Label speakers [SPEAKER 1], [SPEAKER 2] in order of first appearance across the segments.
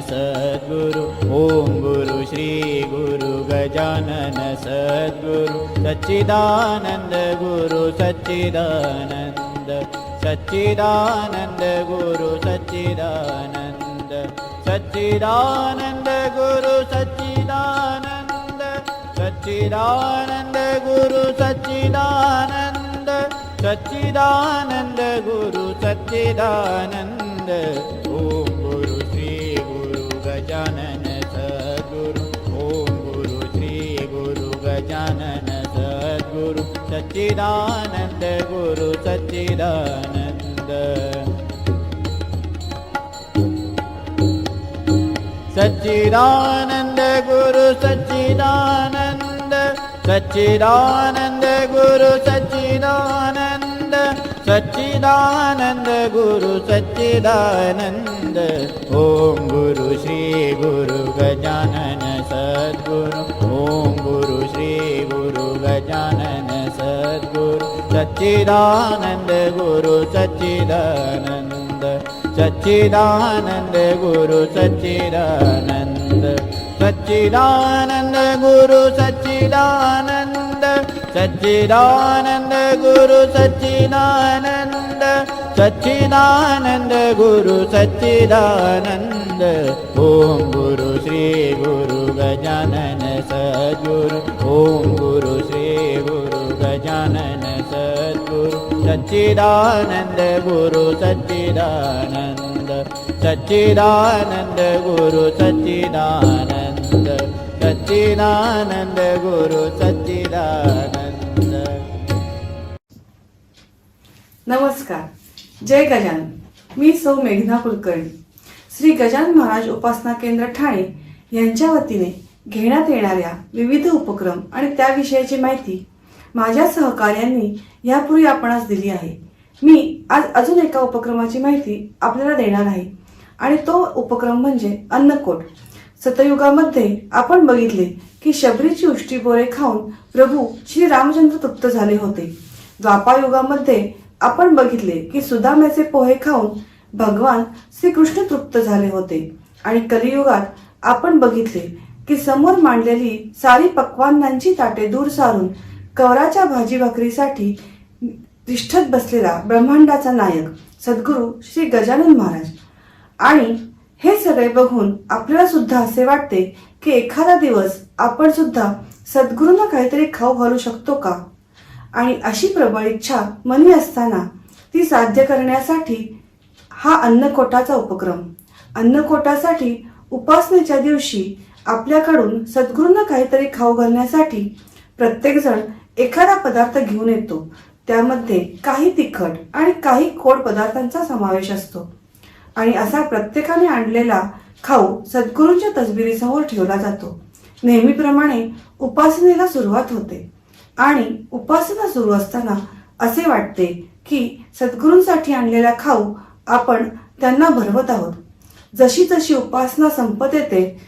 [SPEAKER 1] सद्गुरु ओम गुरु श्री गुरु गजानन सद्गुरु सच्चिदानंद गुरु सच्चिदानंद सच्चिदानंद गुरु सच्चिदानंद सच्चिदानंद गुरु सच्चिदानंद सच्चिदानंद गुरु सच्चिदानंद सच्चिदानंद गुरु सच्चिदानंद ओम गुरु श्री गुरु गजानन सद्गुरु ओम गुरु श्री गुरु गजानन सद्गुरु सच्चिदानंद गुरु सच्चिदानंद सच्चिदानंद गुरु सच्चिदानंद सच्चिदानंद गुरु सच्चिदानंद सच्चिदानंद गुरु सच्चिदानंद ओम गुरु श्री गुरु गजानन सद्गुरु ओम गुरु श्री गुरु गजानन सद्गुरु सच्चिदानंद गुरु सच्चिदानंद सच्चिदानंद गुरु सच्चिदानंद सच्चिदानंद गुरु सच्चिदानंद सच्चिदानंद गुरु सच्चिदानंद सच्चिदानंद गुरु सच्चिदानंद ओम गुरु श्री गुरु गजानन सद्गुरु ओम गुरु श्री गुरु गजानन सद्गुरु सच्चिदानंद गुरु सच्चिदानंद सच्चिदानंद गुरु सच्चिदानंद सच्चिदानंद गुरु सच्चिदानंद।
[SPEAKER 2] नमस्कार, जय गजानन। मी सौ मेघना कुलकर्णी, श्री गजानन महाराज उपासना केंद्र ठाणे यांच्या वतीने घेण्यात येणाऱ्या विविध उपक्रम आणि त्याविषयीची माहिती माझ्या सहकार्यांनी यापूर्वी आपणास दिली आहे। मी आज अजून एका उपक्रमाची माहिती आपल्याला देणार आहे आणि तो उपक्रम म्हणजे अन्नकोट। सतयुगामध्ये आपण बघितले की शबरीची उष्टी बोरे खाऊन प्रभू श्री रामचंद्र तृप्त झाले होते। द्वापारयुगामध्ये आपण बघितले की सुदाम्याचे पोहे खाऊन भगवान श्रीकृष्ण तृप्त झाले होते आणि कलियुगात आपण बघितले की समोर मांडलेली सारी पक्वान्नांची ताटे दूर सारून कवराच्या भाजी भाकरीसाठी तिष्ठत बसलेला ब्रह्मांडाचा नायक सद्गुरु श्री गजानन महाराज। आणि हे सगळे बघून आपल्याला सुद्धा असे वाटते की एखादा दिवस आपण सुद्धा सद्गुरूंना काहीतरी खाऊ घालू शकतो का। आणि अशी प्रबळ इच्छा मनी असताना ती साध्य करण्यासाठी हा अन्नकोटाचा उपक्रम। अन्नकोटासाठी उपासनेच्या दिवशी आपल्याकडून सद्गुरूंना काहीतरी खाऊ घालण्यासाठी प्रत्येकजण एखादा पदार्थ घेऊन येतो। त्यामध्ये काही तिखट आणि काही गोड पदार्थांचा समावेश असतो आणि असा प्रत्येकाने आणलेला खाऊ सद्गुरूंच्या तसबिरीसमोर ठेवला जातो। नेहमीप्रमाणे उपासनेला सुरुवात होते आणि उपासना सुरू असताना असे वाटते की सद्गुरूंसाठी आणलेला खाऊ आपण त्यांना भरवत आहोत। जशी जशी उपासना संपत येते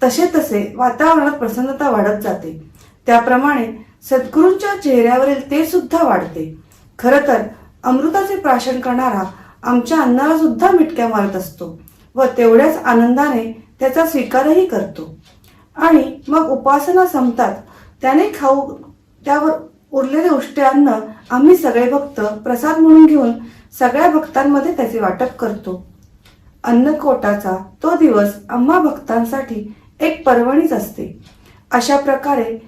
[SPEAKER 2] तसे तसे वातावरणात प्रसन्नता वाढत जाते। त्याप्रमाणे सद्गुरूंच्या चेहऱ्यावरील ते सुद्धा वाढते। खरं तर अमृताचे प्राशन करणारा आमच्या अन्नाला सुद्धा मिटक्या मारत असतो व तेवढ्याच आनंदाने त्याचा स्वीकारही करतो। आणि मग उपासना संपतात त्याने खाऊ त्यावर उरलेले उष्टे अन्न आम्ही सगळे भक्त प्रसाद म्हणून घेऊन सगळ्या भक्तांमध्ये त्याचे वाटप करतो। अन्नकोटाचा तो दिवस आम्हा भक्तांसाठी एक पर्वणीच असते। अशा प्रकारे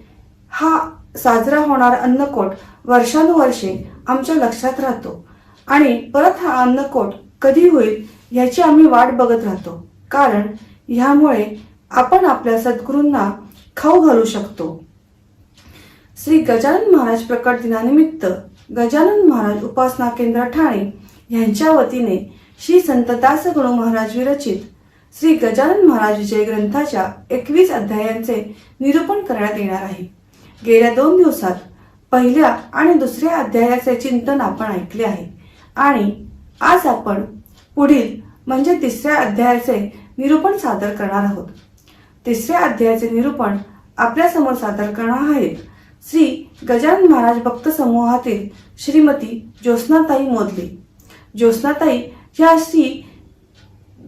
[SPEAKER 2] हा साजरा होणारा अन्नकोट वर्षानुवर्षे आमच्या लक्षात राहतो आणि परत हा अन्नकोट कधी होईल याची आम्ही वाट बघत राहतो, कारण ह्यामुळे आपण आपल्या सद्गुरूंना खाऊ घालू शकतो। श्री गजानन महाराज प्रकट दिनानिमित्त गजानन महाराज उपासना केंद्र ठाणे यांच्या वतीने श्री संत दासगणू महाराज विरचित श्री गजानन महाराज विजय ग्रंथाच्या 21 अध्यायांचे निरूपण करण्यात येणार आहे। गेल्या 2 दिवसात पहिल्या आणि दुसऱ्या अध्यायाचे चिंतन आपण ऐकले आहे आणि आज आपण पुढील म्हणजे 3ऱ्या अध्यायाचे निरूपण सादर करणार आहोत। 3ऱ्या अध्यायाचे निरूपण आपल्या समोर सादर करणार आहेत श्री गजानन महाराज भक्त समूहातील श्रीमती ज्योत्स्नाताई मोदले। ज्योत्स्नाताई या श्री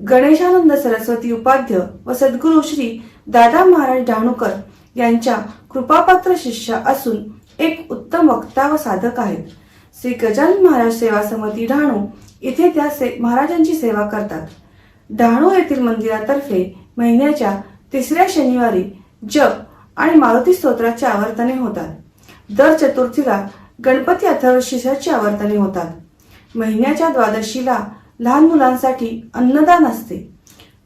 [SPEAKER 2] गणेशानंद सरस्वती उपाध्य व सद्गुरू श्री दादा महाराज डहाणूकर यांच्या कृपापात्र शिष्य असून एक उत्तम वक्ता व साधक आहेत. श्री गजानन महाराज सेवा समिती डहाणू इथे त्या महाराजांची सेवा करतात. डहाणू येथील मंदिरातर्फे महिन्याच्या 3ऱ्या शनिवारी जप आणि मारुती स्तोत्राची आवर्तने होतात. दर चतुर्थीला गणपती अथर्वशीर्षाची आवर्तने होतात. महिन्याच्या द्वादशीला लहान मुलांसाठी अन्नदान असते.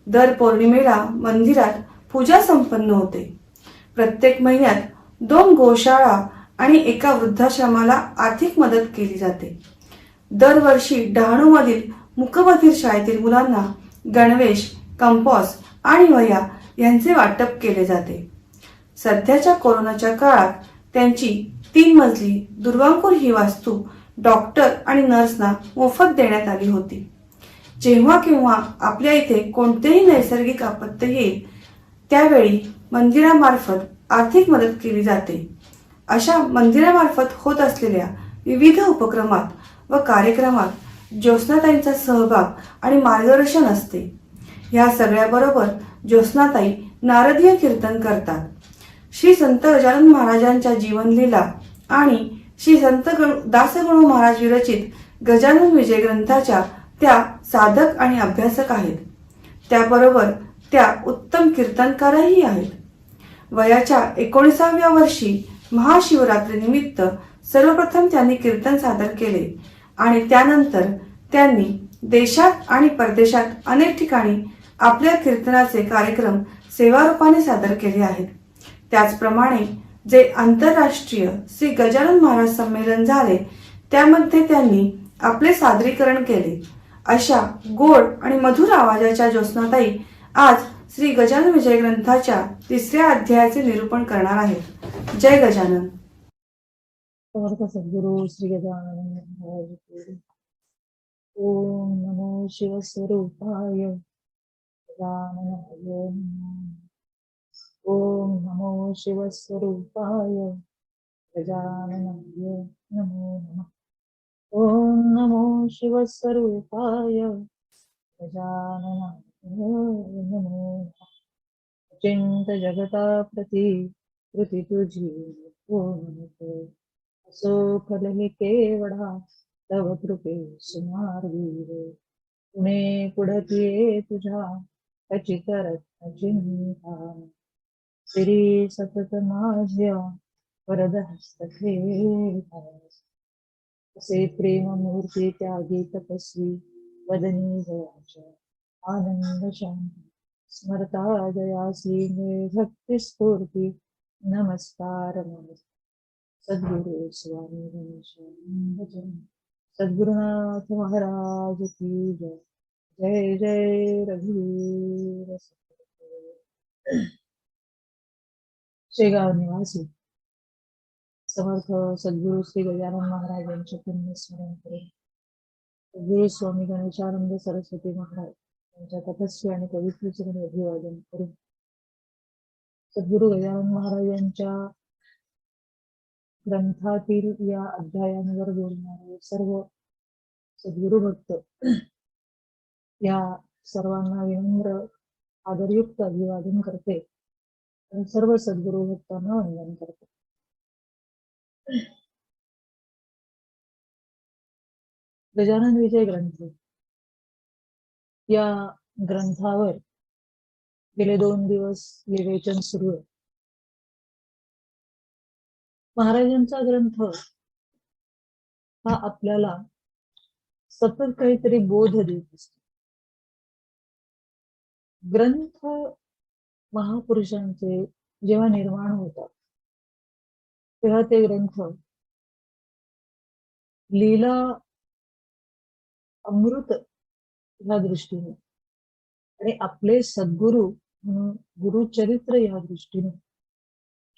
[SPEAKER 2] दर पौर्णिमेला मंदिरात पूजा संपन्न होते. प्रत्येक महिन्यात 2 गोशाळा आणि एका वृद्धाश्रमाला आर्थिक मदत केली जाते. दरवर्षी डहाणूमधील मूकबधीर शाळेतील मुलांना गणवेश, कंपॉस आणि वह्या यांचे वाटप केले जाते. सध्याच्या कोरोनाच्या काळात त्यांची 3 मजली दुर्वांकूर ही वास्तू डॉक्टर आणि नर्सना मोफत देण्यात आली होती. जेव्हा केव्हा आपल्या इथे कोणतेही नैसर्गिक आपत्ती येईल त्यावेळी मंदिरामार्फत आर्थिक मदत केली जाते. अशा मंदिरामार्फत होत असलेल्या विविध उपक्रमात व कार्यक्रमात ज्योत्स्नाताईंचा सहभाग आणि मार्गदर्शन असते. या सगळ्याबरोबर ज्योत्स्नाताई नारदीय कीर्तन करतात. श्री संत गजानन महाराजांच्या जीवनलीला आणि श्री संत दासगणू महाराज विरचित गजानन विजय ग्रंथाच्या त्या साधक आणि अभ्यासक आहेत. त्याबरोबर त्या उत्तम कीर्तनकारही आहेत. वयाच्या 19व्या वर्षी महाशिवरात्रीनिमित्त सर्वप्रथम त्यांनी कीर्तन सादर केले आणि त्यानंतर त्यांनी देशात आणि परदेशात अनेक ठिकाणी आपल्या कीर्तनाचे कार्यक्रम सेवारूपाने सादर केले आहेत. त्याचप्रमाणे जे आंतरराष्ट्रीय श्री गजानन महाराज संमेलन झाले त्यामध्ये त्यांनी आपले सादरीकरण केले. अशा गोड आणि मधुर आवाजाच्या ज्योत्स्नाताई आज श्री गजानन विजय ग्रंथाच्या 3ऱ्या अध्यायाचे निरूपण करणार आहेत. जय गजानन.
[SPEAKER 3] समर्थ सद्गुरु श्री गजानन महाराज की. ओम नमो शिवस्वरूपाय गजाननाय नमः. ओम नमो शिवस्वरूपाय गजाननाय नमो नमः. ओम नमो शिवस्वरूपाय गजाननाय नमो नमः. चिंत जगता प्रती कृती तुझी ओम असो फलही केवढा तव कृपे सुमार्गी. पुणे पुढती तुझ्या त्याची करत चिंता. श्री सतत माझ्या वरद हस्तक्षेप. असे प्रेम मूर्ती त्यागी तपस्वी वदनी जयाच्या आनंद शांती. स्मरता जयासी मे भक्ती स्फूर्ती. नमस्कार नमस्कार सद्गुरु स्वामी गणेशानंद. सद्गुरुनाथ महाराज की जय. जय जय रघुवीर समर्थ. शेगाव निवासी समर्थ सद्गुरु श्री गजानन महाराज यांचे पुण्यस्मरण करून सद्गुरु स्वामी गणेशानंद सरस्वती महाराज यांच्या तपस्वी आणि पवित्र चरणी अभिवादन करून सद्गुरु गजानन महाराज यांच्या ग्रंथातील या अध्यायांवर बोलणारे सर्व सद्गुरु भक्त या सर्वांना विनम्र आदरयुक्त अभिवादन करते आणि सर्व सद्गुरु भक्तांना वंदन करते. गजानन विजय ग्रंथ या ग्रंथावर गेले 2 दिवस विवेचन सुरू आहे. महाराजांचा ग्रंथ हा आपल्याला सतत काहीतरी बोध देत असतो. ग्रंथ महापुरुषांचे जेव्हा निर्माण होतात तेव्हा ते ग्रंथ लीला अमृत ह्या दृष्टीने आणि आपले सद्गुरु म्हणून गुरुचरित्र या दृष्टीने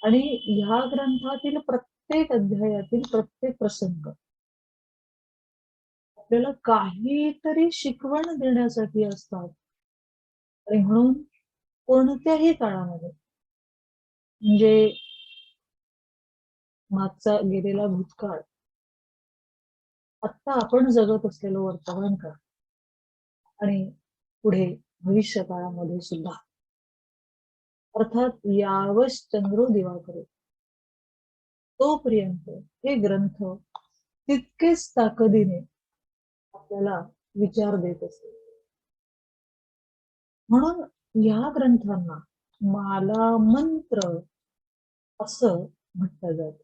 [SPEAKER 3] आणि ह्या ग्रंथातील प्रत्येक अध्यायातील प्रत्येक प्रसंग आपल्याला काहीतरी शिकवण देण्यासाठी असतात. आणि म्हणून कोणत्याही काळामध्ये म्हणजे मागचा गेलेला भूतकाळ, आत्ता आपण जगत असलेलं वर्तमान काळ आणि पुढे भविष्य काळामध्ये सुद्धा. अर्थात यावश चंद्रो दिवाकरो, तोपर्यंत हे ग्रंथ तितकेच ताकदीने आपल्याला विचार देत असते. म्हणून या ग्रंथांना माला मंत्र असं म्हटलं जातं.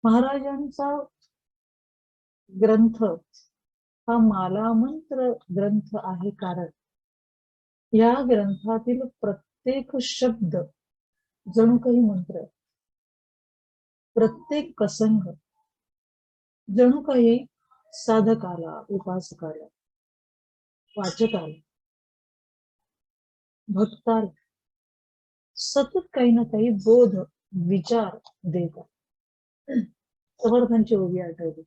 [SPEAKER 3] महाराजांचा ग्रंथ हा माला मंत्र ग्रंथ आहे, कारण या ग्रंथातील प्रत्येक शब्द जणू काही मंत्र आहे. प्रत्येक प्रसंग जणू काही साधकाला, उपासकाला, वाचकाला, भक्ताला सतत काही ना काही बोध, विचार देतात. समर्थांची ओवी आठवली,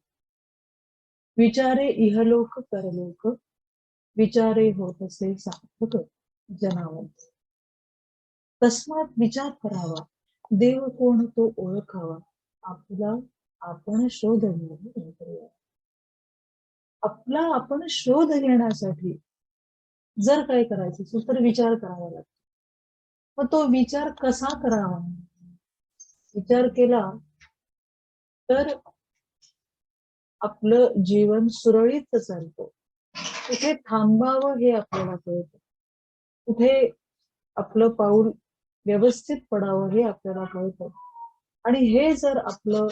[SPEAKER 3] विचारे इहलोक परलोक, विचारे होत असे सार्थक जनावंत. तस्मात विचार करावा, देव कोण तो ओळखावा, आपला आपण शोध घेऊया. आपला आपण शोध घेण्यासाठी जर काय करायचं असेल तर विचार करावा लागतो. मग तो विचार कसा करावा? विचार केला तर आपलं जीवन सुरळीत चालतं. कुठे थांबावं हे आपल्याला कळतं, कुठे आपलं पाऊल व्यवस्थित पडावं हे आपल्याला कळतं. आणि हे जर आपलं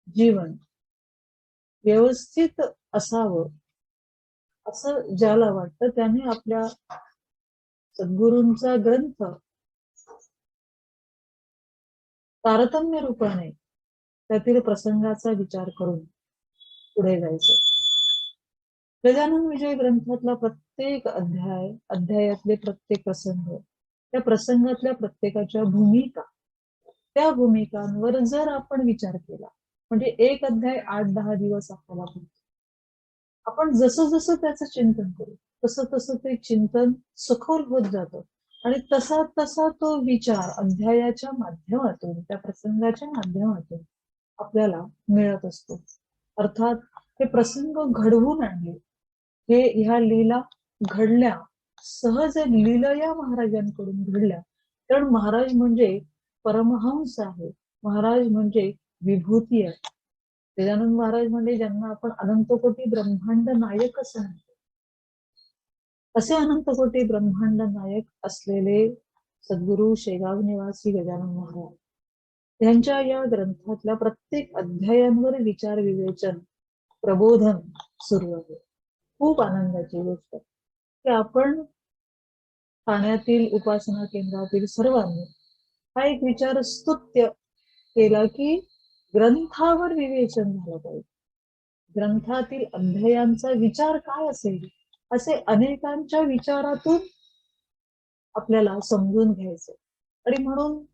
[SPEAKER 3] जीवन व्यवस्थित असावं असं ज्याला वाटतं त्याने आपल्या सद्गुरूंचा ग्रंथ तारतम्य रूपाने त्यातील प्रसंगाचा विचार करून पुढे जायचं. गजानन विजय ग्रंथातला प्रत्येक अध्यायातले प्रत्येक प्रसंग, त्या प्रसंगातल्या प्रत्येकाच्या भूमिका, त्या भूमिकांवर जर आपण विचार केला म्हणजे एक अध्याय 8-10 दिवस आपल्याला पुरतो. आपण जसं जसं त्याचं चिंतन करू तसं तसं ते चिंतन सखोल होत जातं आणि तसा तसा तो विचार अध्यायाच्या माध्यमातून, त्या प्रसंगाच्या माध्यमातून आपल्याला मिळत असतो. अर्थात हे प्रसंग घडवून आणले, हे ह्या लीला घडल्या, सहज लीलया महाराजांकडून घडल्या. कारण महाराज म्हणजे परमहंस आहे, महाराज म्हणजे विभूती आहे. गजानन महाराज म्हणजे ज्यांना आपण अनंतकोटी ब्रह्मांड नायक असं म्हणतो, असे अनंतकोटी ब्रह्मांड नायक असलेले सद्गुरु शेगाव निवासी गजानन महाराज यांच्या या ग्रंथातल्या प्रत्येक अध्यायांवर विचार विवेचन, प्रबोधन सुरू आहे. खूप आनंदाची गोष्ट की आपण ठाण्यातील उपासना केंद्रातील सर्वांनी हा एक विचार स्तुत्य केला की ग्रंथावर विवेचन झालं पाहिजे. ग्रंथातील अध्यायांचा विचार काय असेल असे अनेकांच्या विचारातून आपल्याला समजून घ्यायचं. आणि म्हणून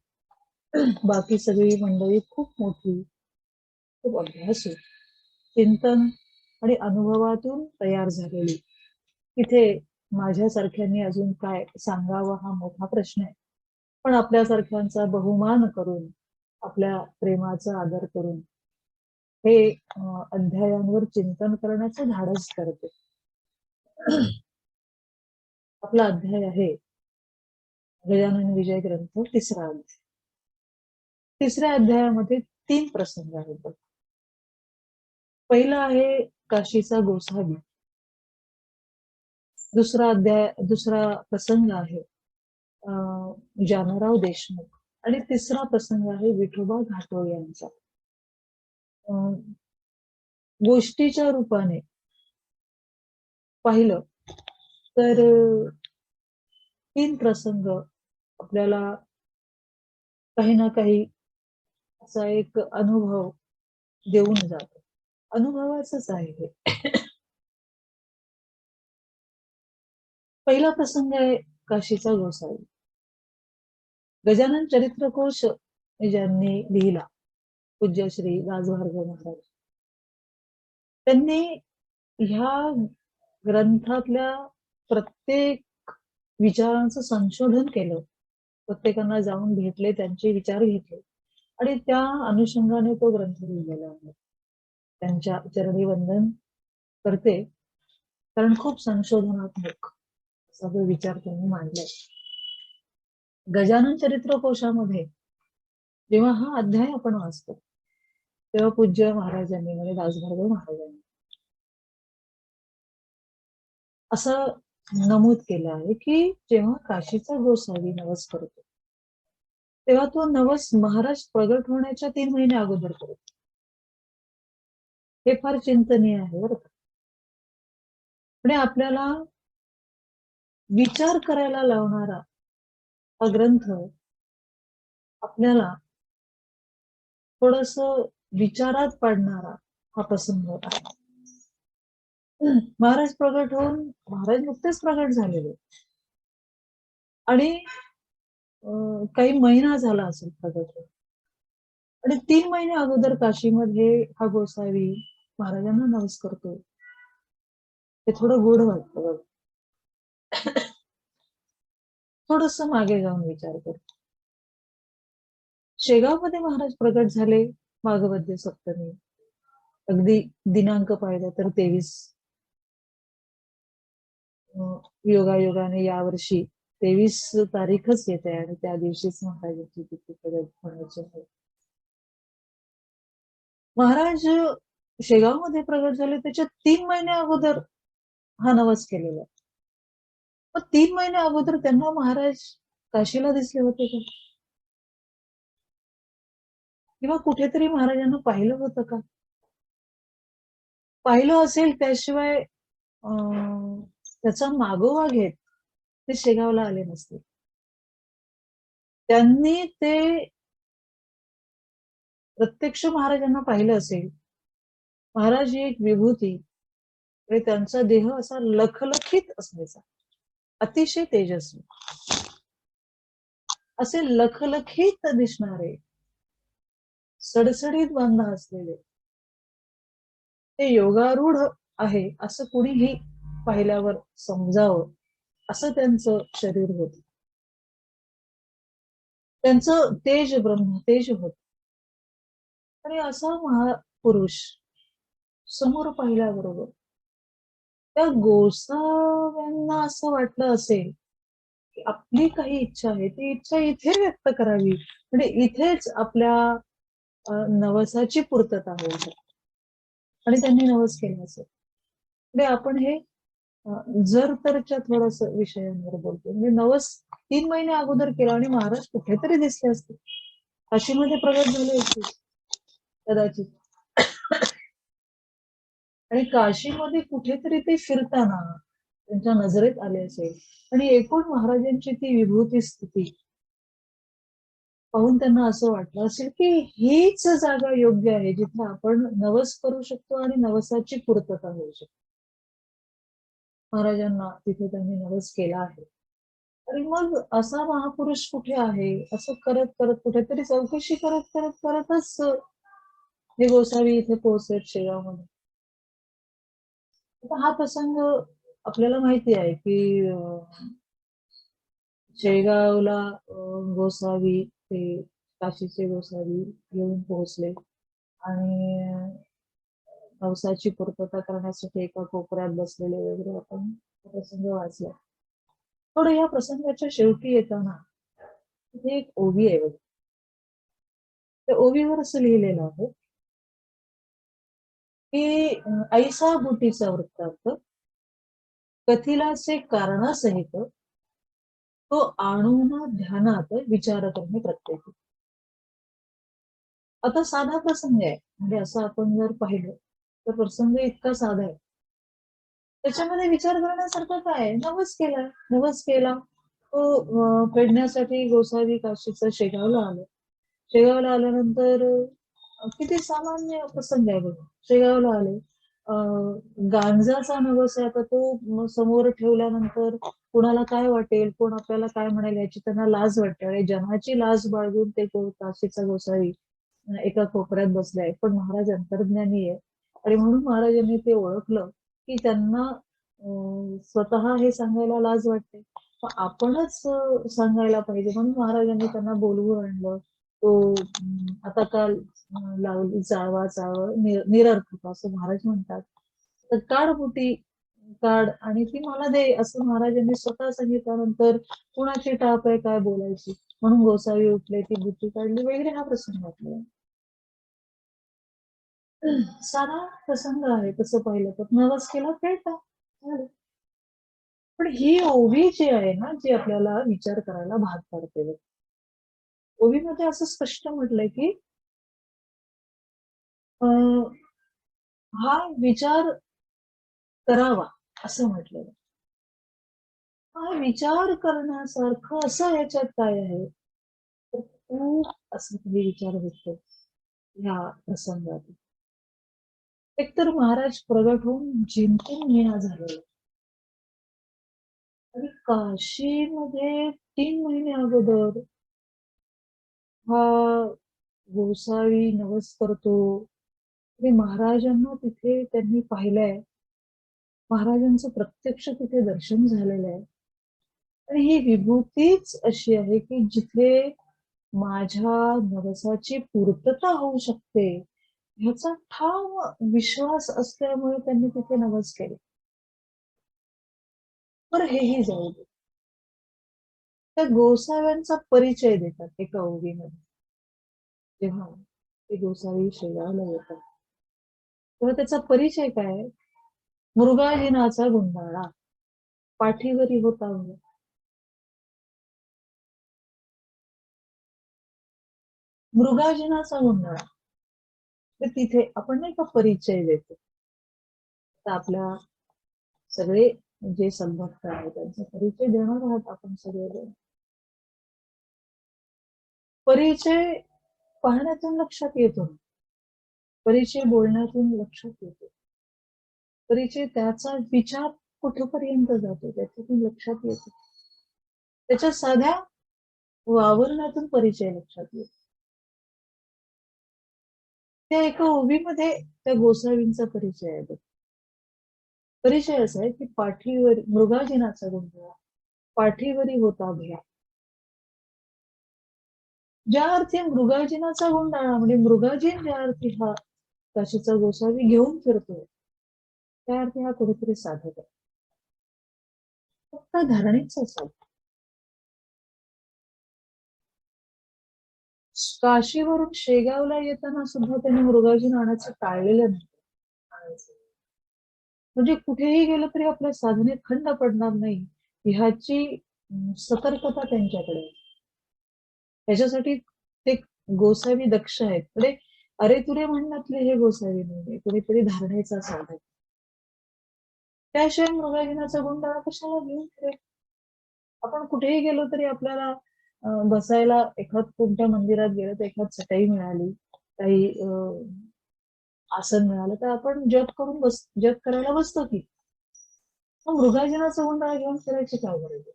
[SPEAKER 3] बाकी सगळी मंडळी खूप मोठी, खूप अभ्यासू, चिंतन आणि अनुभवातून तयार झालेली. तिथे माझ्यासारख्यांनी अजून काय सांगावं हा मोठा प्रश्न आहे. पण आपल्यासारख्यांचा बहुमान करून, आपल्या प्रेमाचा आदर करून हे अध्यायांवर चिंतन करण्याचं धाडस करते. आपला अध्याय आहे गजानन विजय ग्रंथ 3रा अध्याय. 3ऱ्या अध्यायामध्ये 3 प्रसंग आहेत. पहिला आहे काशीचा गोसावी, दुसरा प्रसंग आहे जानराव देशमुख आणि 3रा प्रसंग आहे विठोबा घाटोळ यांचा. गोष्टीच्या रूपाने पाहिलं तर 3 प्रसंग आपल्याला काही ना काही असा एक अनुभव देऊन जातो. अनुभवाचंच आहे हे. पहिला प्रसंग आहे काशीचा गोसावी. गजानन चरित्रकोश ज्यांनी लिहिला, पूज्य श्री राजभार्गव महाराज, त्यांनी ह्या ग्रंथातल्या प्रत्येक विचारांचं संशोधन केलं. प्रत्येकांना जाऊन भेटले, त्यांचे विचार घेतले आणि त्या अनुषंगाने तो ग्रंथ लिहिलेला आहे. त्यांच्या चरणी वंदन करते, कारण खूप संशोधनात्मक असा जो विचार त्यांनी मांडलाय. गजानन चरित्र कोशामध्ये जेव्हा हा अध्याय आपण वाचतो तेव्हा पूज्य महाराजांनी म्हणजे दासभार्गव महाराजांनी असं नमूद केलं आहे की जेव्हा काशीचा गोसावी नवस करतो तेव्हा तो नवस महाराज प्रगट होण्याच्या 3 महिने अगोदर करतो. हे फार चिंतनीय आहे बरं का. म्हणजे आपल्याला विचार करायला लावणारा हा ग्रंथ आपल्याला थोडस विचारात पाडणारा हा प्रसंग आहे. महाराज प्रगट होऊन महाराज नुकतेच प्रगट झालेले आणि काही महिना झाला असेल प्रगट होऊन आणि 3 महिने अगोदर काशीमध्ये हा गोसावी महाराजांना नवस करतो. हे थोडं गूढ वाटतं बघ. थोडस मागे जाऊन विचार कर. शेगावमध्ये महाराज प्रगट झाले माघवद्य सप्तमी. अगदी दिनांक पाहिला तर 23 योगायोगाने यावर्षी 23 तारीखच येते आणि त्या दिवशीच महाराजांची तिथी प्रगट होण्याची आहे. महाराज शेगावमध्ये प्रगट झाले त्याच्या 3 महिने अगोदर हा नवस केलेला. मग 3 महिने अगोदर त्यांना महाराज काशीला दिसले होते का? किंवा कुठेतरी महाराजांना पाहिलं होतं का? पाहिलं असेल त्याशिवाय त्याचा मागोवा घेत ते शेगावला आले नसते. त्यांनी ते प्रत्यक्ष महाराजांना पाहिलं असेल. महाराज ही एक विभूती आणि त्यांचा देह असा लखलखीत असायचा, अतिशय तेजस्वी. असे लखलखीत दिसणारे सडसडीत बांधा असलेले ते योगारूढ आहे असं कुणीही पाहिल्यावर समजावं असं त्यांचं शरीर होत. त्यांचं तेज ब्रह्मतेज होत. आणि असा महापुरुष समोर पाहिल्याबरोबर त्या गोसाव्यांना असं वाटलं असेल की आपली काही इच्छा आहे ती इच्छा इथे व्यक्त करावी, म्हणजे इथेच आपल्या नवसाची पूर्तता होऊ शकते. आणि त्यांनी नवस केला असेल. म्हणजे आपण हे जर तरच्या थोडस विषयांवर बोलतो. म्हणजे नवस 3 महिने अगोदर केला आणि महाराज कुठेतरी दिसले असते, काशीमध्ये प्रगट झाले असते कदाचित. आणि काशीमध्ये कुठेतरी ते फिरताना त्यांच्या नजरेत आले असेल आणि एकूण महाराजांची ती विभूती स्थिती पाहून त्यांना असं वाटलं असेल की हीच जागा योग्य आहे जिथे आपण नवस करू शकतो आणि नवसाची पूर्तता होऊ शकते. महाराजांना तिथे त्यांनी नवस केला आहे. आणि मग असा महापुरुष कुठे आहे असं करत करत कुठेतरी चौकशी करत करत करतच हे गोसावी इथे पोहोचलेत शेगावमध्ये. आता हा प्रसंग आपल्याला माहिती आहे की शेगावला गोसावी ते काशीचे गोसावी येऊन पोहोचले आणि नवसाची पूर्तता करण्यासाठी एका कोपऱ्यात बसलेले वगैरे आपण प्रसंग वाचला. थोडं या प्रसंगाच्या शेवटी येताना तिथे एक ओवी आहे बघ. त्या ओवीवर असं लिहिलेलं आहे की ऐसा बुटीचा वृत्तांत कथिलाचे कारणासहित तो आणून ध्यानात विचार करणे प्रत्येक. आता साधा प्रसंग आहे, म्हणजे असं आपण जर पाहिलं तर प्रसंग इतका साधा आहे. त्याच्यामध्ये विचार करण्यासारखं काय आहे? नवस केला तो फेडण्यासाठी गोसावी काशीचा शेगावला आलं. शेगावला आल्यानंतर किती सामान्य प्रसंग आहे बघा. शेगावला आले, गांजाचा नवस आहे. आता तो समोर ठेवल्यानंतर कोणाला काय वाटेल, कोण आपल्याला काय म्हणाल याची त्यांना लाज वाटते आणि जनाची लाज बाळगून ते काशीचा गोसावी एका कोपऱ्यात बसले आहे. पण महाराज अंतर्ज्ञानी आहे आणि म्हणून महाराजांनी ते ओळखलं की त्यांना स्वतः हे सांगायला लाज वाटते, आपणच सांगायला पाहिजे. म्हणून महाराजांनी त्यांना बोलवून आणलं. तो आता काल लावली चाळवा चाळव निरर्थक असं महाराज म्हणतात. तर काळबुटी काढ आणि ती मला दे, असं महाराजांनी स्वतः सांगितल्यानंतर कुणाची टाप आहे काय बोलायची, म्हणून गोसावी उठले, ती बुट्टी काढली वगैरे हा प्रसंग आपल्याला साधा प्रसंग आहे. तसं पाहिलं तर नवस केला फेटा झालं. पण ही ओवी जी आहे ना, जी आपल्याला विचार करायला भाग पाडते बघ. ओवीमध्ये असं स्पष्ट म्हटलंय की अं, हा विचार करावा असं म्हटलंय. हा विचार करण्यासारखं असं याच्यात काय आहे, तर खूप असं काही विचार होतो ह्या प्रसंगात. एकतर महाराज प्रगट होऊन जिंकून येणा झालेला आणि काशीमध्ये 3 महिने अगोदर हा गोसावी नवस करतो आणि महाराजांना तिथे त्यांनी पाहिलंय, महाराजांचं प्रत्यक्ष तिथे दर्शन झालेलं आहे आणि ही विभूतीच अशी आहे की जिथे माझ्या नवसाची पूर्तता होऊ शकते ह्याचा ठाम विश्वास असल्यामुळे त्यांनी तिथे नवस केले. बरं हेही जाऊ दे. त्या गोसाव्यांचा परिचय देतात एका ओवीमध्ये. जेव्हा ते गोसावी शेगावला येतात तेव्हा त्याचा परिचय काय, मृगाजिनाचा गुंडाळा पाठीवरी होता म्हणे. मृगाजिनाचा गुंडाळा, तर तिथे आपण नाही का परिचय देतो, तर आपल्या सगळे जे संभक्त आहेत त्यांचा परिचय देणार आहात आपण सगळे. परिचय पाहण्यातून लक्षात येतो, परिचय बोलण्यातून लक्षात येतो, परिचय त्याचा विचार कुठपर्यंत जातो त्याच्यातून लक्षात येतो, त्याच्या साध्या वावरण्यातून परिचय लक्षात येतो. त्या एका ओवीमध्ये त्या गोसावींचा परिचय आहे. परिचय असा आहे की पाठीवर मृगाजिनाचा गुंडाळा पाठीवरी होता भया. ज्या अर्थी मृगाजिनाचा गुंडाळा म्हणजे मृगाजीन ज्या अर्थी हा काशीचा गोसावी घेऊन फिरतोय त्या अर्थी हा कुठेतरी साधक आहे, फक्त धरणीचा साधक. काशीवरून शेगावला येताना सुद्धा त्यांनी मृगाजीन आणायचं टाळलेलं नाही. म्हणजे कुठेही गेलं तरी आपल्या साधनेत खंड पडणार नाही ह्याची सतर्कता त्यांच्याकडे. त्याच्यासाठी ते गोसावी दक्ष आहेत. म्हणजे अरे तुरे म्हणण्यातले हे गोसावी नाही, कुणीतरी धारणेचा साधक. त्याशिवाय मृगाजिनाचा गुंडाळा कशाला घेऊन फिरेल. आपण कुठेही गेलो तरी आपल्याला बसायला एखाद कोणत्या मंदिरात गेलं तर एखाद चटई मिळाली, काही आसन मिळालं तर आपण जप करायला बसतो की. मग मृगाजिनाचा गुंडाळा घेऊन फिरायची काय गरज आहे.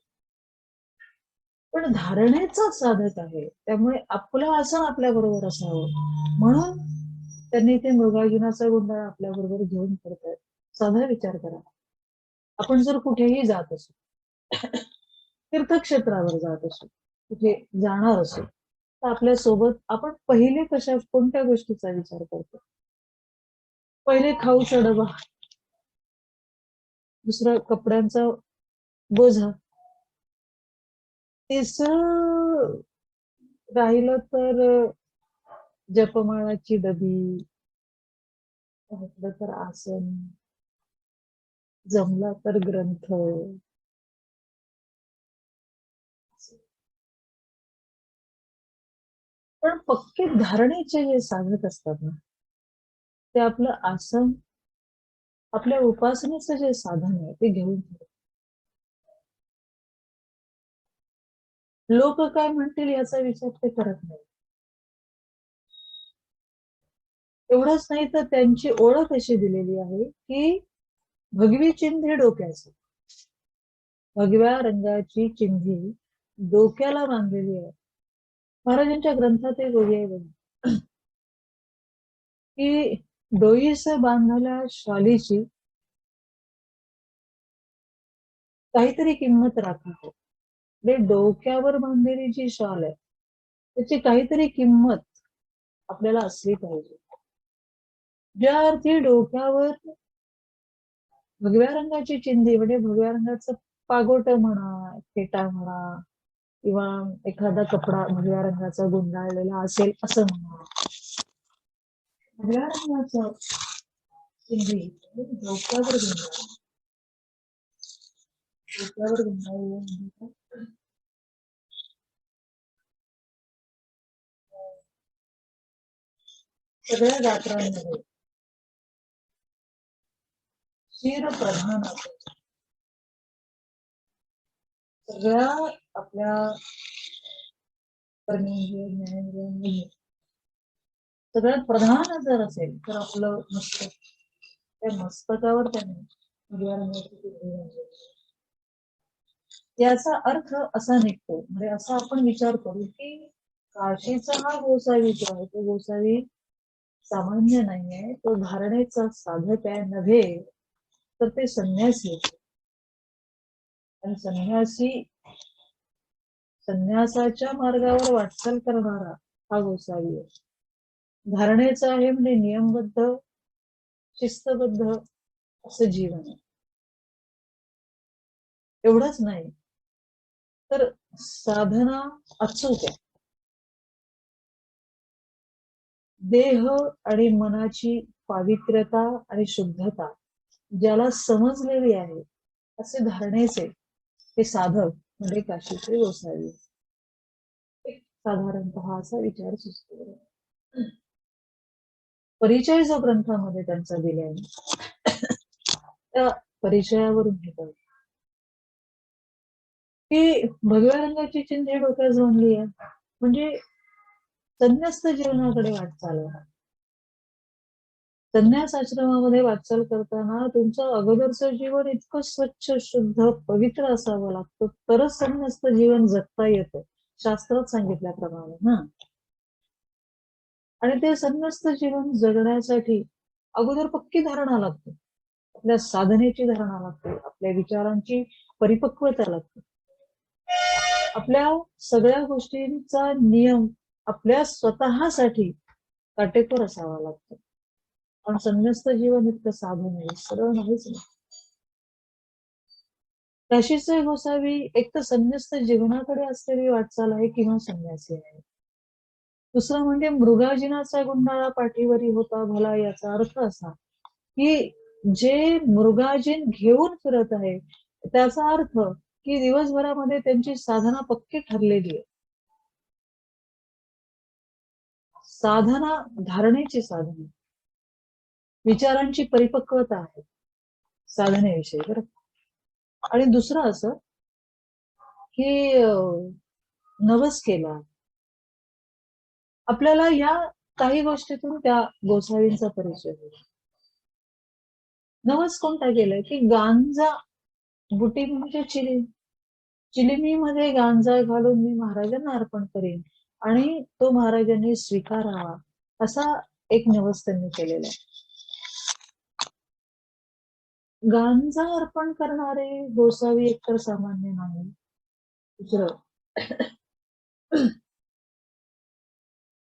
[SPEAKER 3] पण धारणेचा साधक आहे त्यामुळे आपलं आसन आपल्या बरोबर असावं म्हणून त्यांनी ते मृगाजिनाचा गुंडाळा आपल्या बरोबर घेऊन फिरतायत. साधा विचार करा, आपण जर कुठेही जात असू, तीर्थक्षेत्रावर जात असू, कुठे जाणार असू, तर आपल्या सोबत आपण पहिले कोणत्या गोष्टीचा विचार करतो. पहिले खाऊचा डबा, दुसरा कपड्यांचा बोझा, तिसरं राहिलं तर जपमाळाची डबी, म्हटलं तर आसन, जमला तर ग्रंथ. पण पक्के धारणेचे जे साधक असतात ना ते आपलं आसन, आपल्या उपासनेचं जे साधन आहे ते घेऊन फिरतात. लोक काय म्हणतील याचा विचार ते करत नाही. एवढंच नाही तर त्यांची ओळख अशी दिलेली आहे की भगवी चिन्हे डोक्याची, भगव्या रंगाची चिन्हे डोक्याला बांधलेली आहे. महाराजांच्या ग्रंथात एक ओवी आहे बघा की डोईस बांधलेल्या शालीची काहीतरी किंमत राखावी. म्हणजे डोक्यावर बांधलेली जी शाल आहे त्याची काहीतरी किंमत आपल्याला असली पाहिजे. ज्या अर्थी डोक्यावर भगव्या रंगाची चिंधी म्हणजे भगव्या रंगाचं पागोट म्हणा, फेटा म्हणा, किंवा एखादा कपडा भगव्या रंगाचा गुंडाळलेला असेल असं म्हणा. भगव्या रंगाचं चिंधी डोक्यावर गुंडाळलेलं. डोक्यावर गुंडाळलेलं म्हणजे काय? सगळ्या गात्रांमध्ये शिरप्रधान असायचं. सगळ्या आपल्या कर्मेंद्रिय, ज्ञानेंद्रियांमध्ये सगळ्यात प्रधान जर असेल तर आपलं मस्तक. त्या मस्तकावर त्याने भगव्या रंगाची चिंधी घातलेली. याचा अर्थ असा निघतो, म्हणजे असा आपण विचार करू की काशीचा हा गोसावी जो आहे तो गोसावी सामान्य नाहीये, तो धारणेचा साधक आहे नव्हे, तर ते संन्यासी आहे. आणि संन्यासाच्या मार्गावर वाटचाल करणारा हा गोसावी आहे. धारणेचा आहे म्हणजे नियमबद्ध, शिस्तबद्ध असं जीवन आहे. एवढंच नाही तर साधना अचूक आहे. देह आणि मनाची पावित्र्यता आणि शुद्धता ज्याला समजलेली आहे असे धारणेचे हे साधक म्हणजे काशीचे गोसावी. साधारणतः असा विचार सुचतो. परिचय जो ग्रंथामध्ये त्यांचा दिलाय त्या परिचयावरून घेतात की भगव्या रंगाची चिंधी डोक्यात बांधली आहे म्हणजे संन्यस्त जीवनाकडे वाटचाल आहे. संन्यास आश्रमामध्ये वाटचाल करताना तुमचं अगोदरचं जीवन इतकं स्वच्छ, शुद्ध, पवित्र असावं लागतं, तरच संन्यस्त जीवन जगता येतं, शास्त्रात सांगितल्याप्रमाणे ना. आणि ते संन्यस्त जीवन जगण्यासाठी अगोदर पक्की धारणा लागते, आपल्या साधनेची धारणा लागते, आपल्या विचारांची परिपक्वता लागते, आपल्या सगळ्या गोष्टींचा नियम आपल्या स्वतःसाठी काटेकोर असावा लागतो. पण संन्यस्त जीवन इतकं साधं नाही, सरळ नाहीच नाही. काशीचे गोसावी एक तर संन्यस्त जीवनाकडे असलेली वाटचाल आहे किंवा संन्यासी आहे. दुसरं म्हणजे मृगाजिनाचा गुंडाळा पाठीवरी होता भला, याचा अर्थ असा की जे मृगाजिन घेऊन फिरत आहे त्याचा अर्थ की दिवसभरामध्ये त्यांची साधना पक्की ठरलेली आहे. साधना धारणेची साधना, विचारांची परिपक्वता आहे साधनेविषयी बरं. आणि दुसरं असं की नवस केला. आपल्याला या काही गोष्टीतून त्या गोसावींचा परिचय होतो. नवस कोणता केलाय की गांजा बुटी म्हणजे चिलिमीमध्ये गांजा घालून मी महाराजांना अर्पण करेन आणि तो महाराजांनी स्वीकारावा, असा एक नवस त्यांनी केलेला आहे. गांजा अर्पण करणारे गोसावी एकतर सामान्य नाही. दुसरं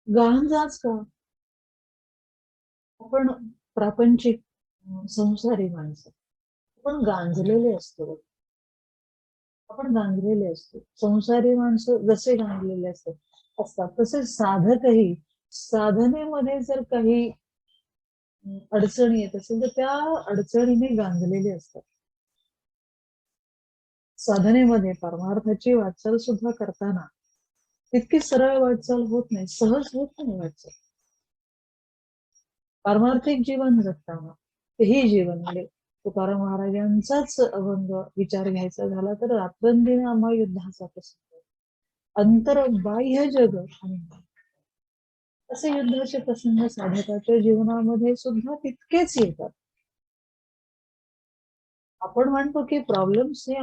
[SPEAKER 3] गांजाच का, आपण प्रापंचिक संसारी माणसं आपण गांजलेले असतो. आपण गांजलेले असतो. संसारी माणसं जसे गांजलेले असतात तसे साधकही साधनेमध्ये जर काही अडचणी येत असेल तर त्या अडचणीने गांजलेले असतात. साधनेमध्ये परमार्थाची वाटचाल सुद्धा करताना तितकी सरळ वाटचाल होत नाही, सहज होत नाही वाटचाल. पारमार्थिक जीवन जगताना तेही जीवन म्हणजे तुकाराम महाराजांचाच अभंग विचार घ्यायचा झाला तर रात्रंदिन आम्हा युद्धाचा प्रसंग, अंतर बाह्य जग आणि असे युद्धाचे प्रसंग साधकाच्या जीवनामध्ये सुद्धा तितकेच येतात. आपण म्हणतो की प्रॉब्लेम्स हे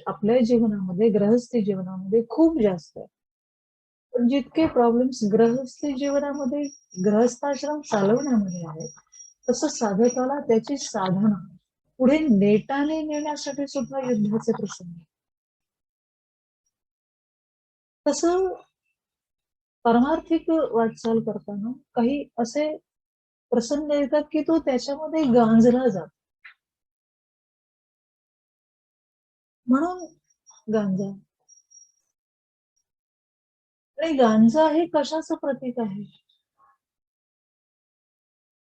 [SPEAKER 3] आपल्या जीवनामध्ये, गृहस्थी जीवनामध्ये खूप जास्त आहे. पण जितके प्रॉब्लेम्स गृहस्थी जीवनामध्ये, गृहस्थाश्रम चालवण्यामध्ये आहेत, तसं साधकाला त्याची साधना पुढे नेटाने नेण्यासाठी सुद्धा युद्धाचे प्रसंग. तसं परमार्थिक वाटचाल करताना काही असे प्रसंग येतात की तो त्याच्यामध्ये गांजला जातो. म्हणून गांजा. आणि गांजा हे कशाचं प्रतीक आहे?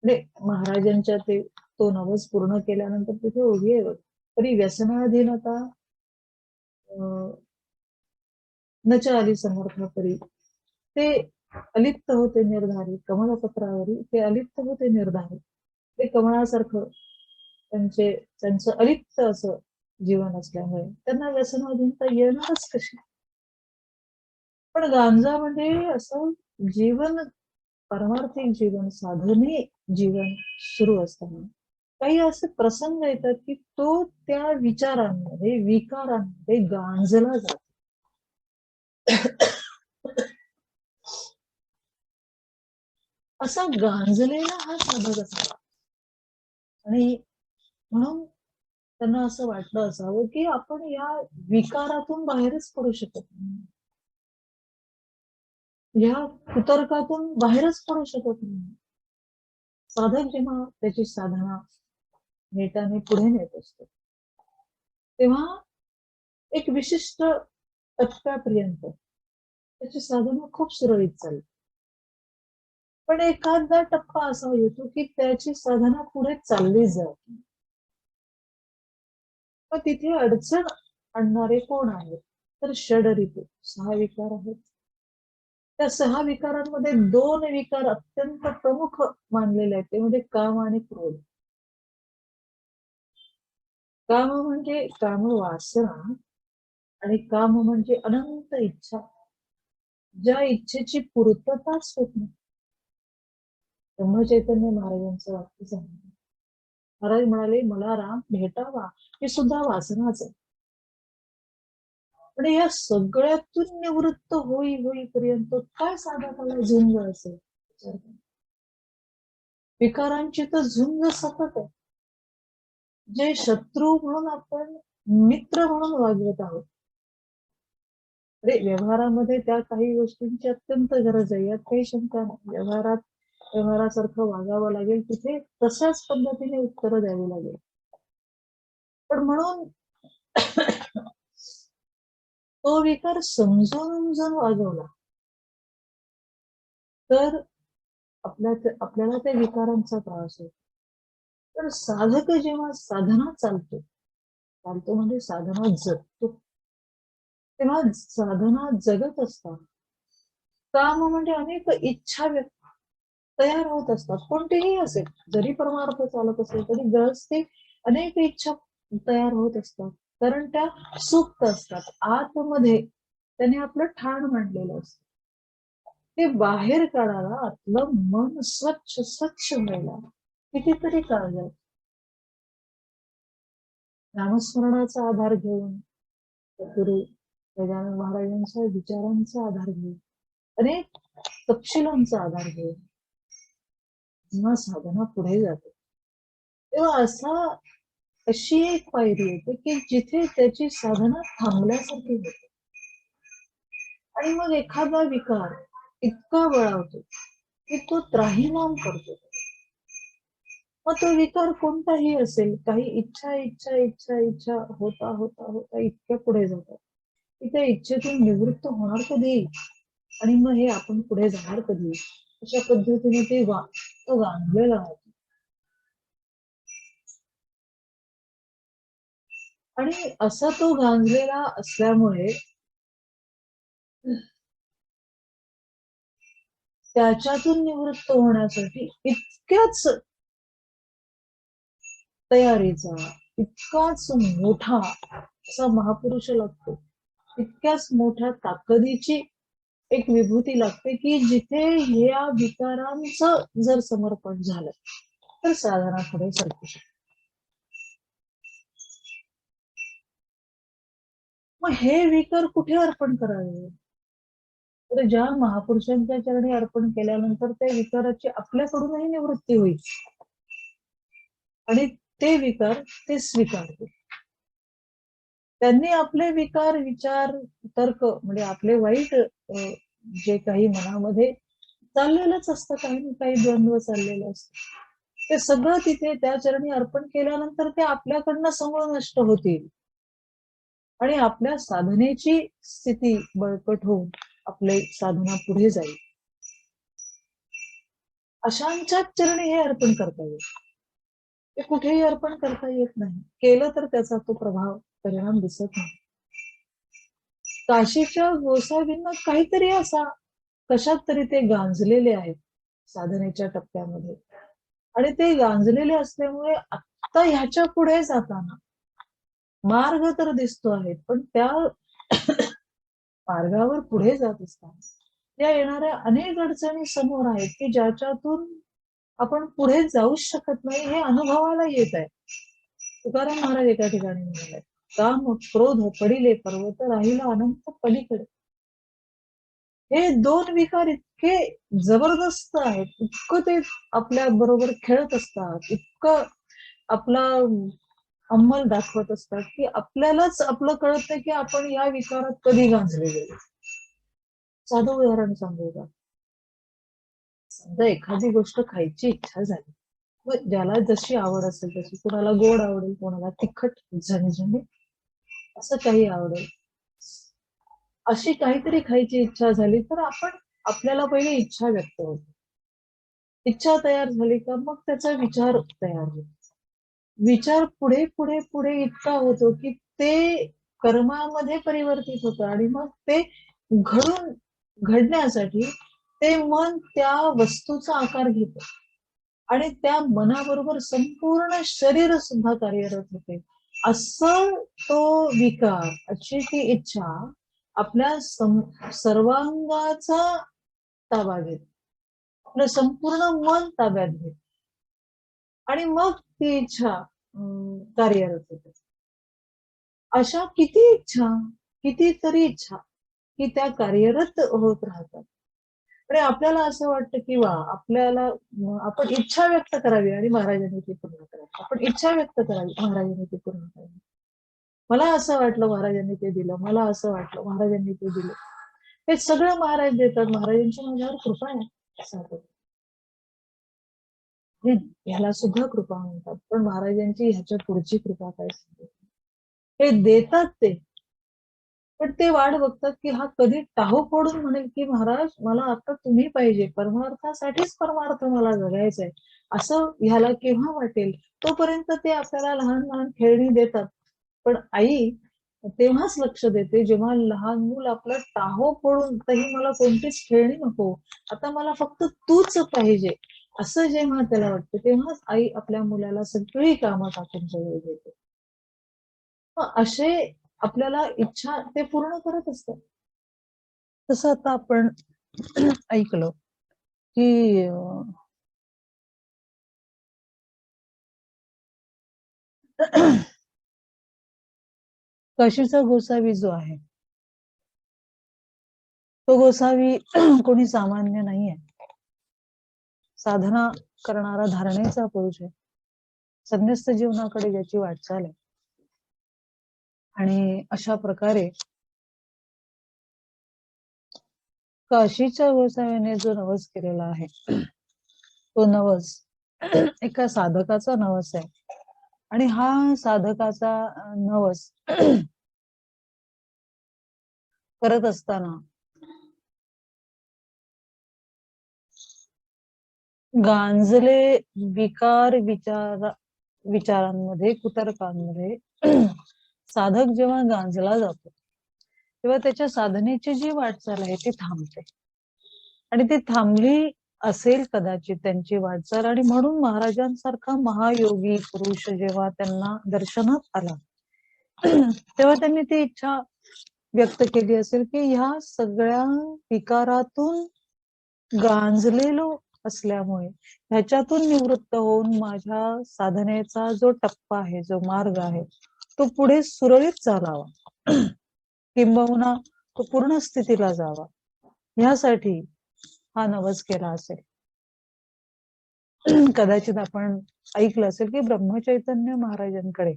[SPEAKER 3] म्हणजे महाराजांच्या ते तो नवस पूर्ण केल्यानंतर तिथे ओळी आहे, तरी व्यसनाधीनता न आली समर्थ तरी ते अलिप्त होते निर्धारी, कमलपत्रावरी ते अलिप्त होते निर्धारी. ते कमळासारखं त्यांचं अलिप्त असं जीवन असल्यामुळे त्यांना व्यसनाधीनता येणारच कशी. पण गांजा म्हणजे असं जीवन, पारमार्थिक जीवन, साधने जीवन सुरू असताना काही असे प्रसंग येतात की तो त्या विचारांमध्ये, विकारांमध्ये गांजला जातो. असा गांजलेला हा साधक असावा. आणि म्हणून त्यांना असं वाटलं असावं की आपण या विकारातून बाहेरच पडू शकत नाही, या कुतर्कातून बाहेरच पडू शकत नाही. साधक जेव्हा त्याची साधना नेटाने पुढे नेत असतो तेव्हा एक विशिष्ट टप्प्यापर्यंत त्याची साधना खूप सुरळीत चालते. पण एखादा टप्पा असा येतो की त्याची साधना पुढे चालली जाते. मग तिथे अडचण आणणारे कोण आहेत? तर षड ऋतू, 6 विकार आहेत. त्या 6 विकारांमध्ये 2 विकार अत्यंत प्रमुख मानलेले आहेत, ते म्हणजे काम आणि क्रोध. काम म्हणजे काम वासना आणि काम म्हणजे अनंत इच्छा, ज्या इच्छेची पूर्तताच होत नाही. ब्रह्मचैतन्य महाराजांचं वाक्य सांगितलं. महाराज म्हणाले, मला राम भेटावा हे सुद्धा वासनाच आहे. पण या सगळ्यातून निवृत्त होईपर्यंत काय साधकाला झुंज असेल? विकारांची तर झुंज सतत आहे. जे शत्रू म्हणून आपण मित्र म्हणून वागवत आहोत, अरे व्यवहारामध्ये त्या काही गोष्टींची अत्यंत गरज आहे, यात काही शंका नाही. व्यवहारासारखं वागावं लागेल, तिथे तशाच पद्धतीने उत्तर द्यावी लागेल. पण म्हणून तो विकार समजून जर वागवला तर आपल्याला त्या विकारांचा त्रास होतो. तर साधक जेव्हा साधना चालतो म्हणजे साधना जगतो, तेव्हा साधना जगत असतात. काम म्हणजे अनेक इच्छा तयार होत असतात, कोणतेही असेल, जरी परमार्थ चालत असेल तरी गरजते अनेक इच्छा तयार होत असतात, कारण त्या सुप्त असतात. आतमध्ये त्याने आपलं ठाण मांडलेलं असतं. ते बाहेर काढायला आपलं मन स्वच्छ व्हायला कितीतरी काळ जातो. नामस्मरणाचा आधार घेऊन, गुरु गजानन महाराजांच्या विचारांचा आधार घेऊन, अनेक तपशिलांचा आधार घेऊन जेव्हा साधना पुढे जाते तेव्हा अशी एक पायरी येते की जिथे त्याची साधना थांबल्यासारखी होते. आणि मग एखादा विकार इतका बळावतो की तो त्राहिमाम करतो. मग तो विकार कोणताही असेल, काही इच्छा इच्छा इच्छा इच्छा होता होता होता इतक्या पुढे जातात की त्या इच्छेतून निवृत्त होणार कधी, आणि मग हे आपण पुढे जाणार कधी, अशा पद्धतीने तो गांजलेला होतो. आणि असा तो गांजलेला असल्यामुळे त्याच्यातून निवृत्त होण्यासाठी इतक्याच तयारीचा, इतकाच मोठा असा महापुरुष लागतो, इतक्याच मोठ्या ताकदीची एक विभूती लागते की जिथे या विकारांचं जर समर्पण झालं तर साधना पुढे सरकू शकते. मग हे विकार कुठे अर्पण करावे? तर ज्या महापुरुषांच्या चरणी अर्पण केल्यानंतर त्या विकाराची आपल्याकडूनही निवृत्ती होईल आणि ते विकार ते स्वीकारतील. त्यांनी आपले विकार, विचार, तर्क म्हणजे आपले वाईट जे काही मनामध्ये चाललेलंच असतं, काही ना काही द्वंद्व चाललेलं असतं, ते सगळं तिथे त्या चरणी अर्पण केल्यानंतर ते आपल्याकडनं समोर नष्ट होतील. आणि आपल्या साधनेची स्थिती बळकट होऊन आपले साधना पुढे जाईल. अशांच्या चरणी हे अर्पण करता येईल. ते कुठेही अर्पण करता येत नाही. केलं तर त्याचा तो प्रभाव परिणाम दिसत नाही. काशीच्या गोसावींना काहीतरी असा कशात तरी ते गांजलेले आहेत साधनेच्या टप्प्यामध्ये, आणि ते गांजलेले असल्यामुळे आता ह्याच्या पुढे जाताना मार्ग तर दिसतो आहे, पण त्या मार्गावर पुढे जात असताना त्या येणाऱ्या अनेक अडचणी समोर आहेत की ज्याच्यातून आपण पुढे जाऊच शकत नाही हे अनुभवाला येत आहे. तुकाराम महाराज एका ठिकाणी म्हणाले, काम क्रोध पडिले पर्वत राहिला अनंत पलीकडे. हे दोन विकार इतके जबरदस्त आहेत, इतकं ते आपल्या बरोबर खेळत असतात, इतकं आपला अंमल दाखवत असतात की आपल्यालाच आपलं कळत नाही की आपण या विकारात कधी गांजलेले. साधं उदाहरण सांगू का? समजा एखादी गोष्ट खायची इच्छा झाली, मग ज्याला जशी आवड असेल तशी, कोणाला गोड आवडेल, कोणाला तिखट झणझणीत असं काही आवडेल, अशी काहीतरी खायची इच्छा झाली तर आपण आपल्याला पहिले इच्छा व्यक्त होते. इच्छा तयार झाली का मग त्याचा विचार तयार होतो. विचार पुढे पुढे पुढे इतका होतो की ते कर्मामध्ये परिवर्तित होतं आणि मग ते घडण्यासाठी ते मन त्या वस्तूचा आकार घेतं आणि त्या मनाबरोबर संपूर्ण शरीर सुद्धा कार्यरत होते. असं तो विकार, अशी ती इच्छा आपल्या सर्वांगाचा ताबा घेत, आपलं संपूर्ण मन ताब्यात घेत आणि मग ती इच्छा कार्यरत होते. अशा कितीतरी इच्छा की त्या कार्यरत होत राहतात. आणि आपल्याला असं वाटतं की वा, आपल्याला आपण इच्छा व्यक्त करावी आणि महाराजांनी ती पूर्ण करावी. आपण इच्छा व्यक्त करावी, महाराजांनी ती पूर्ण करावी. मला असं वाटलं महाराजांनी ते दिलं, मला असं वाटलं महाराजांनी ते दिलं. हे सगळं महाराज देतात, महाराजांची माझ्यावर कृपा आहे असं वाटतं. ह्याला सुद्धा कृपा म्हणतात, पण महाराजांची ह्याच्या पुढची कृपा काय सांगते. हे देतात ते, पण ते वाट बघतात की हा कधी टाहो फोडून म्हणेल की महाराज मला आता तुम्ही पाहिजे, परमार्थासाठीच परमार्थ मला जगायचंय असं ह्याला केव्हा वाटेल. तोपर्यंत ते आपल्याला लहान लहान खेळणी देतात, पण आई तेव्हाच लक्ष देते जेव्हा लहान मूल आपलं टाहो फोडून तरी मला कोणतीच खेळणी नको, आता मला फक्त तूच पाहिजे असं जेव्हा त्याला वाटतं, तेव्हाच आई आपल्या मुलाला सगळी कामं टाकून जवळ देते. असे आपल्याला इच्छा ते पूर्ण करत असतात. तसं आता आपण ऐकलं की काशीचा गोसावी जो आहे तो गोसावी कोणी सामान्य नाहीये. साधना करणारा धारणेचा पुरुष आहे. संन्यस्त जीवनाकडे ज्याची वाटचाल आहे. आणि अशा प्रकारे काशीच्या गोसाव्याने जो नवस केलेला आहे तो नवस एका साधकाचा नवस आहे. आणि हा साधकाचा नवस करत असताना गांजले विकार विचारांमध्ये, कुतर्कांमध्ये साधक जेव्हा गांजला जातो तेव्हा त्याच्या साधनेची जी वाटचाल आहे ती थांबते. आणि ती थांबली असेल कदाचित त्यांची वाटचाल, आणि म्हणून महाराजांसारखा महायोगी पुरुष जेव्हा त्यांना दर्शनात आला तेव्हा त्यांनी ती इच्छा व्यक्त केली असेल की ह्या सगळ्या विकारातून गांजलेलो असल्यामुळे ह्याच्यातून निवृत्त होऊन माझ्या साधनेचा जो टप्पा आहे, जो मार्ग आहे तो पुढे सुरळीत चालावा, किंबहुना तो पूर्ण स्थितीला जावा, ह्यासाठी हा नवस केला असेल. कदाचित आपण ऐकलं असेल की ब्रह्मचैतन्य महाराजांकडे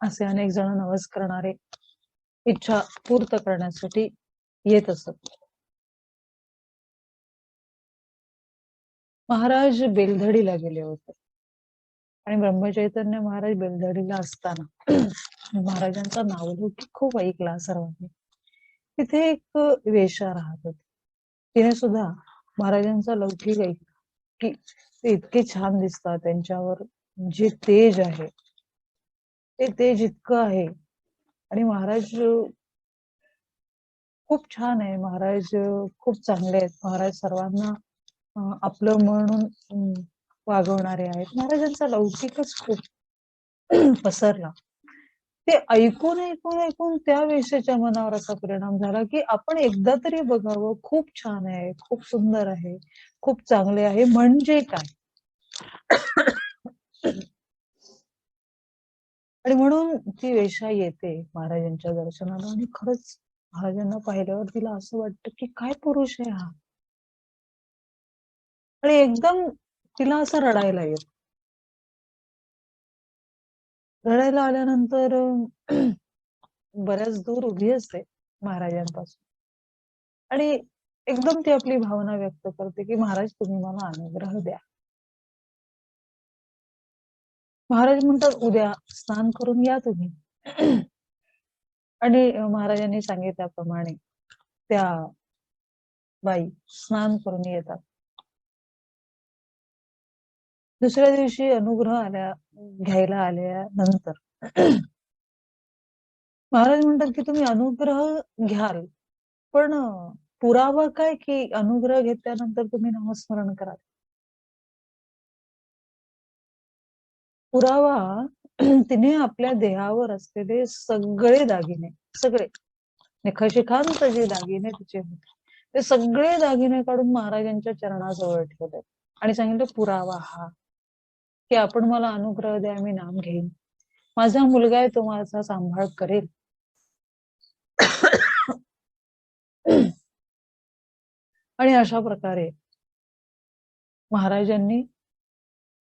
[SPEAKER 3] असे अनेक जण नवस करणारे इच्छा पूर्ण करण्यासाठी येत असत. महाराज बेलधडीला गेले होते आणि ब्रह्मचैतन्य महाराज बेलदडीला असताना महाराजांचा नावलौकिक खूप ऐकला सर्वांनी. तिथे एक वेश्या राहत होती. तिने सुद्धा महाराजांचा लौकिक ऐकला की ते इतके छान दिसतात, त्यांच्यावर जे तेज आहे ते तेज इतकं आहे. आणि महाराज खूप छान आहे, महाराज खूप चांगले आहेत, महाराज सर्वांना आपलं म्हणून वागवणारे आहेत. महाराजांचा लौकिकच खूप पसरला. ते ऐकून ऐकून ऐकून त्या वेश्येच्या मनावर असा परिणाम झाला की आपण एकदा तरी बघावं, खूप छान आहे, खूप सुंदर आहे, खूप चांगले आहे म्हणजे काय. आणि म्हणून ती वेश्या येते महाराजांच्या दर्शनाला आणि खरंच महाराजांना पाहिल्यावर तिला असं वाटतं की काय पुरुष आहे हा. आणि एकदम तिला असं रडायला येत. रडायला आल्यानंतर बऱ्याच दूर उभी असते महाराजांपासून आणि एकदम ती आपली भावना व्यक्त करते की महाराज तुम्ही मला अनुग्रह द्या. महाराज म्हणतात उद्या स्नान करून या तुम्ही. आणि महाराजांनी सांगितल्याप्रमाणे त्या बाई स्नान करून येतात. दुसऱ्या दिवशी अनुग्रह घ्यायला आल्यानंतर महाराज म्हणतात की तुम्ही अनुग्रह घ्याल, पण पुरावा काय की अनुग्रह घेतल्यानंतर तुम्ही नामस्मरण कराल. पुरावा तिने आपल्या देहावर असलेले सगळे दागिने, सगळे नखशिखांत जे दागिने तिचे होते ते सगळे दागिने काढून महाराजांच्या चरणाजवळ ठेवले आणि सांगितलं पुरावा हा की आपण मला अनुग्रह द्या, मी नाम घेईन, माझा मुलगा आहे तो माझा सांभाळ करेल. आणि अशा प्रकारे महाराजांनी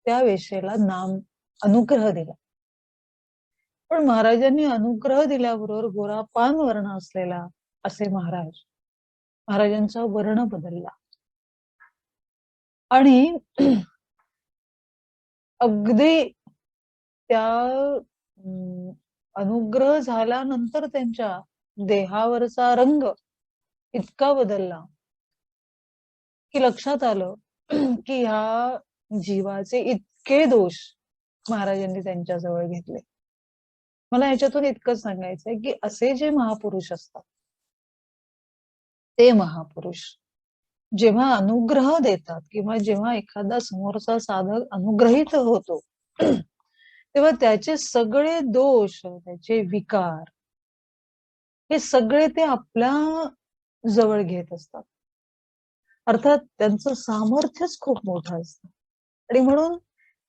[SPEAKER 3] त्या वेश्येला नाम अनुग्रह दिला. पण महाराजांनी अनुग्रह दिल्याबरोबर गोरा पान वर्ण असलेला असे महाराजांचा वर्ण बदलला आणि अगदी त्या अनुग्रह झाल्यानंतर त्यांच्या देहावरचा रंग इतका बदलला की लक्षात आलं की ह्या जीवाचे इतके दोष महाराजांनी त्यांच्याजवळ घेतले. मला ह्याच्यातून इतकंच सांगायचंय की असे जे महापुरुष असतात ते महापुरुष जेव्हा अनुग्रह देतात किंवा जेव्हा एखादा समोरचा साधक अनुग्रहित होतो तेव्हा त्याचे सगळे दोष, त्याचे विकार हे सगळे ते आपल्या जवळ घेत असतात. अर्थात त्यांचं सामर्थ्यच खूप मोठं असतं आणि म्हणून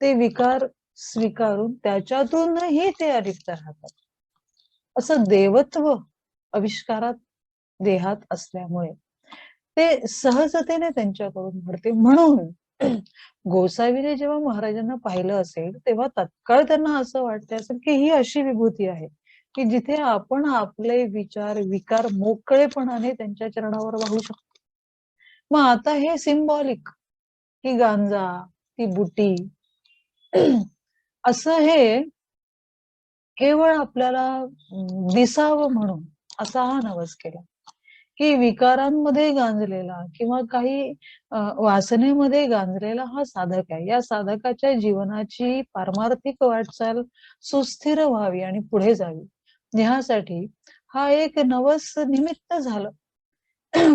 [SPEAKER 3] ते विकार स्वीकारून त्याच्यातूनही ते अलिप्त राहतात. असं देवत्व आविष्कारात देहात असल्यामुळे ते सहजतेने त्यांच्याकडून घडते. म्हणून गोसावीने जेव्हा महाराजांना पाहिलं असेल तेव्हा तत्काळ त्यांना असं वाटतं असेल की ही अशी विभूती आहे की जिथे आपण आपले विचार विकार मोकळेपणाने त्यांच्या चरणावर वाहू शकतो. मग आता हे सिम्बॉलिक की गांजा, ती बुटी असं हे केवळ आपल्याला दिसावं म्हणून असा हा नवस केला की विकारांमध्ये गांजलेला किंवा काही वासनेमध्ये गांजलेला हा साधक आहे. या साधकाच्या जीवनाची पारमार्थिक वाटचाल सुस्थिर व्हावी आणि पुढे जावी यासाठी हा एक नवस निमित्त झालं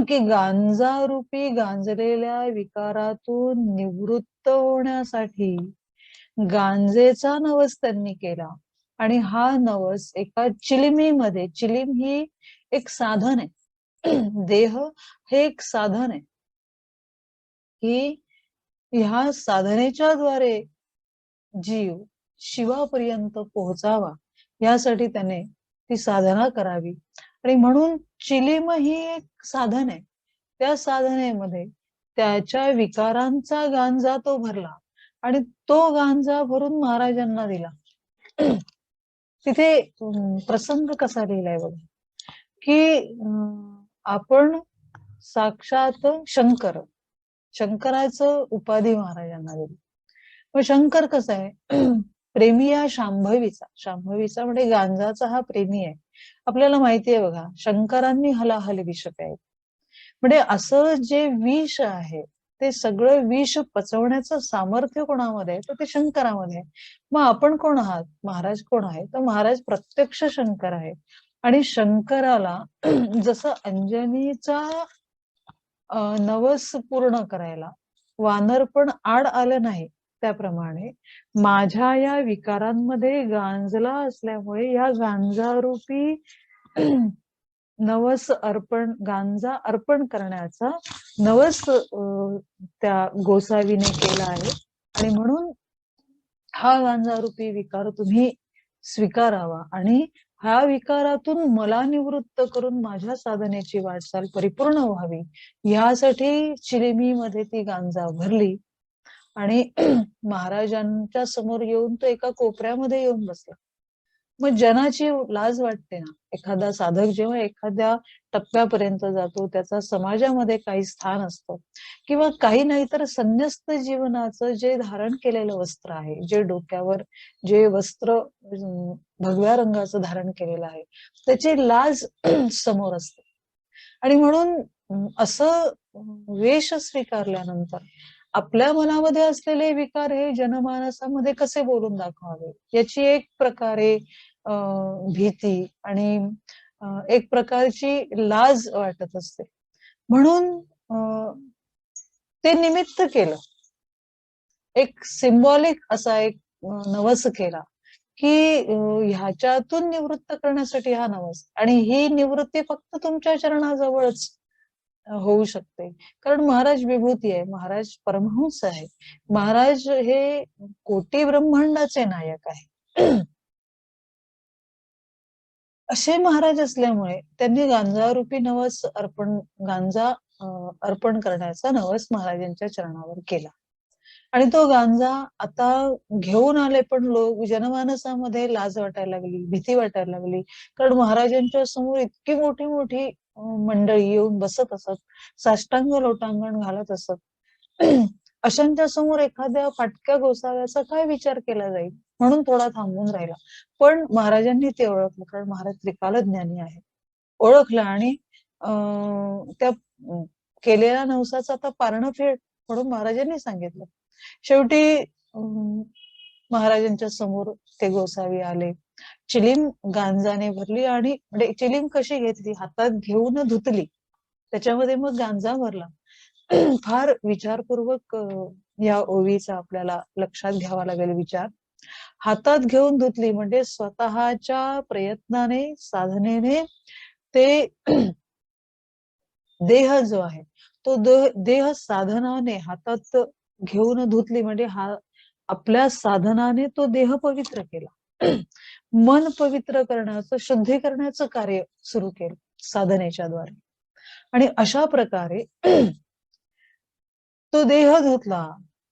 [SPEAKER 3] की गांजा रूपी गांजलेल्या विकारातून निवृत्त होण्यासाठी गांजेचा नवस त्यांनी केला. आणि हा नवस एका चिलिमीमध्ये, चिलीम ही एक साधन आहे, देह हे एक साधन आहे की ह्या साधनेच्या द्वारे जीव शिवापर्यंत पोहोचावा यासाठी त्याने ती साधना करावी. आणि म्हणून चिलीम ही एक साधन आहे. त्या साधनेमध्ये त्याच्या विकारांचा गांजा तो भरला आणि तो गांजा भरून महाराजांना दिला. तिथे प्रसंग कसा लिहिलाय बघा की आपण साक्षात शंकराचं उपाधी महाराजांना दिली. मग शंकर कसा आहे? प्रेमी हा शांभवीचा म्हणजे गांजाचा हा प्रेमी आहे. आपल्याला माहितीये बघा, शंकरांनी हलाहल विष प्यायले. म्हणजे असं जे विष आहे ते सगळं विष पचवण्याचं सामर्थ्य कोणामध्ये आहे? तर ते शंकरामध्ये आहे. मग आपण कोण आहात? महाराज कोण आहे? तर महाराज प्रत्यक्ष शंकर आहे. आणि शंकराला जसं अंजनीचा नवस पूर्ण करायला वानर पण आड आलं नाही, त्याप्रमाणे माझ्या या विकारांमध्ये गांजला असल्यामुळे या गांजारूपी नवस अर्पण, गांजा अर्पण करण्याचा नवस त्या गोसावीने केला आहे. आणि म्हणून हा गांजारूपी विकार तुम्ही स्वीकारावा आणि ह्या विकारातून मला निवृत्त करून माझ्या साधनेची वाटचाल परिपूर्ण व्हावी, यासाठी चिलिमीमध्ये ती गांजा भरली. आणि महाराजांच्या समोर येऊन तो एका कोपऱ्यामध्ये येऊन बसला. मग जनाची लाज वाटते ना. एखादा साधक जेव्हा एखाद्या टप्प्यापर्यंत जातो, त्याचा समाजामध्ये काही स्थान असतं, किंवा काही नाही तर संन्यस्त जीवनाचं जे धारण केलेलं वस्त्र आहे, जे डोक्यावर जे वस्त्र भगव्या रंगाचं धारण केलेलं आहे, त्याची लाज समोर असते. आणि म्हणून असं वेश स्वीकारल्यानंतर आपल्या मनामध्ये असलेले विकार हे जनमानसामध्ये कसे बोलून दाखवावे, याची एक प्रकारे भीती आणि एक प्रकारची लाज वाटत असते. म्हणून ते निमित्त केलं, एक सिम्बॉलिक असा एक नवस केला की ह्याच्यातून निवृत्त करण्यासाठी हा नवस. आणि ही निवृत्ती फक्त तुमच्या चरणाजवळच होऊ शकते, कारण महाराज विभूती आहे, महाराज परमहंस आहे, महाराज हे कोटी ब्रह्मांडाचे नायक आहे. असे महाराज असल्यामुळे त्यांनी गांजारूपी नवस गांजा अर्पण करण्याचा नवस महाराजांच्या चरणावर केला. आणि तो गांजा आता घेऊन आले, पण लोक जनमानसामध्ये लाज वाटायला लागली, भीती वाटायला लागली, कारण महाराजांच्या समोर इतकी मोठी मोठी मंडळी येऊन बसत असत, साष्टांग लोटांगण घालत असत. अशांच्या समोर एखाद्या फाटक्या गोसाव्याचा काय विचार केला जाईल, म्हणून थोडा थांबून राहिला. पण महाराजांनी ते ओळखलं, कारण महाराज त्रिकालज्ञानी आहे, ओळखलं. आणि त्या केलेल्या नवसाचा आता पारणं फेड म्हणून महाराजांनी सांगितलं. शेवटी महाराजांच्या समोर ते गोसावी आले, चिलीम गांजाने भरली. आणि म्हणजे चिलीम कशी घेतली, हातात घेऊन धुतली, त्याच्यामध्ये मग गांजा भरला. फार विचारपूर्वक या ओवीचा आपल्याला लक्षात घ्यावा लागेल विचार. हातात घेऊन धुतली म्हणजे स्वतःच्या प्रयत्नाने, साधनेने ते देह जो आहे तो देह साधनाने हातात घेऊन धुतली, म्हणजे हा आपल्या साधनाने तो देह पवित्र केला. मन पवित्र करण्याचं, शुद्धीकरणाचं कार्य सुरू केलं साधनेच्या द्वारे. आणि अशा प्रकारे तो देह धुतला,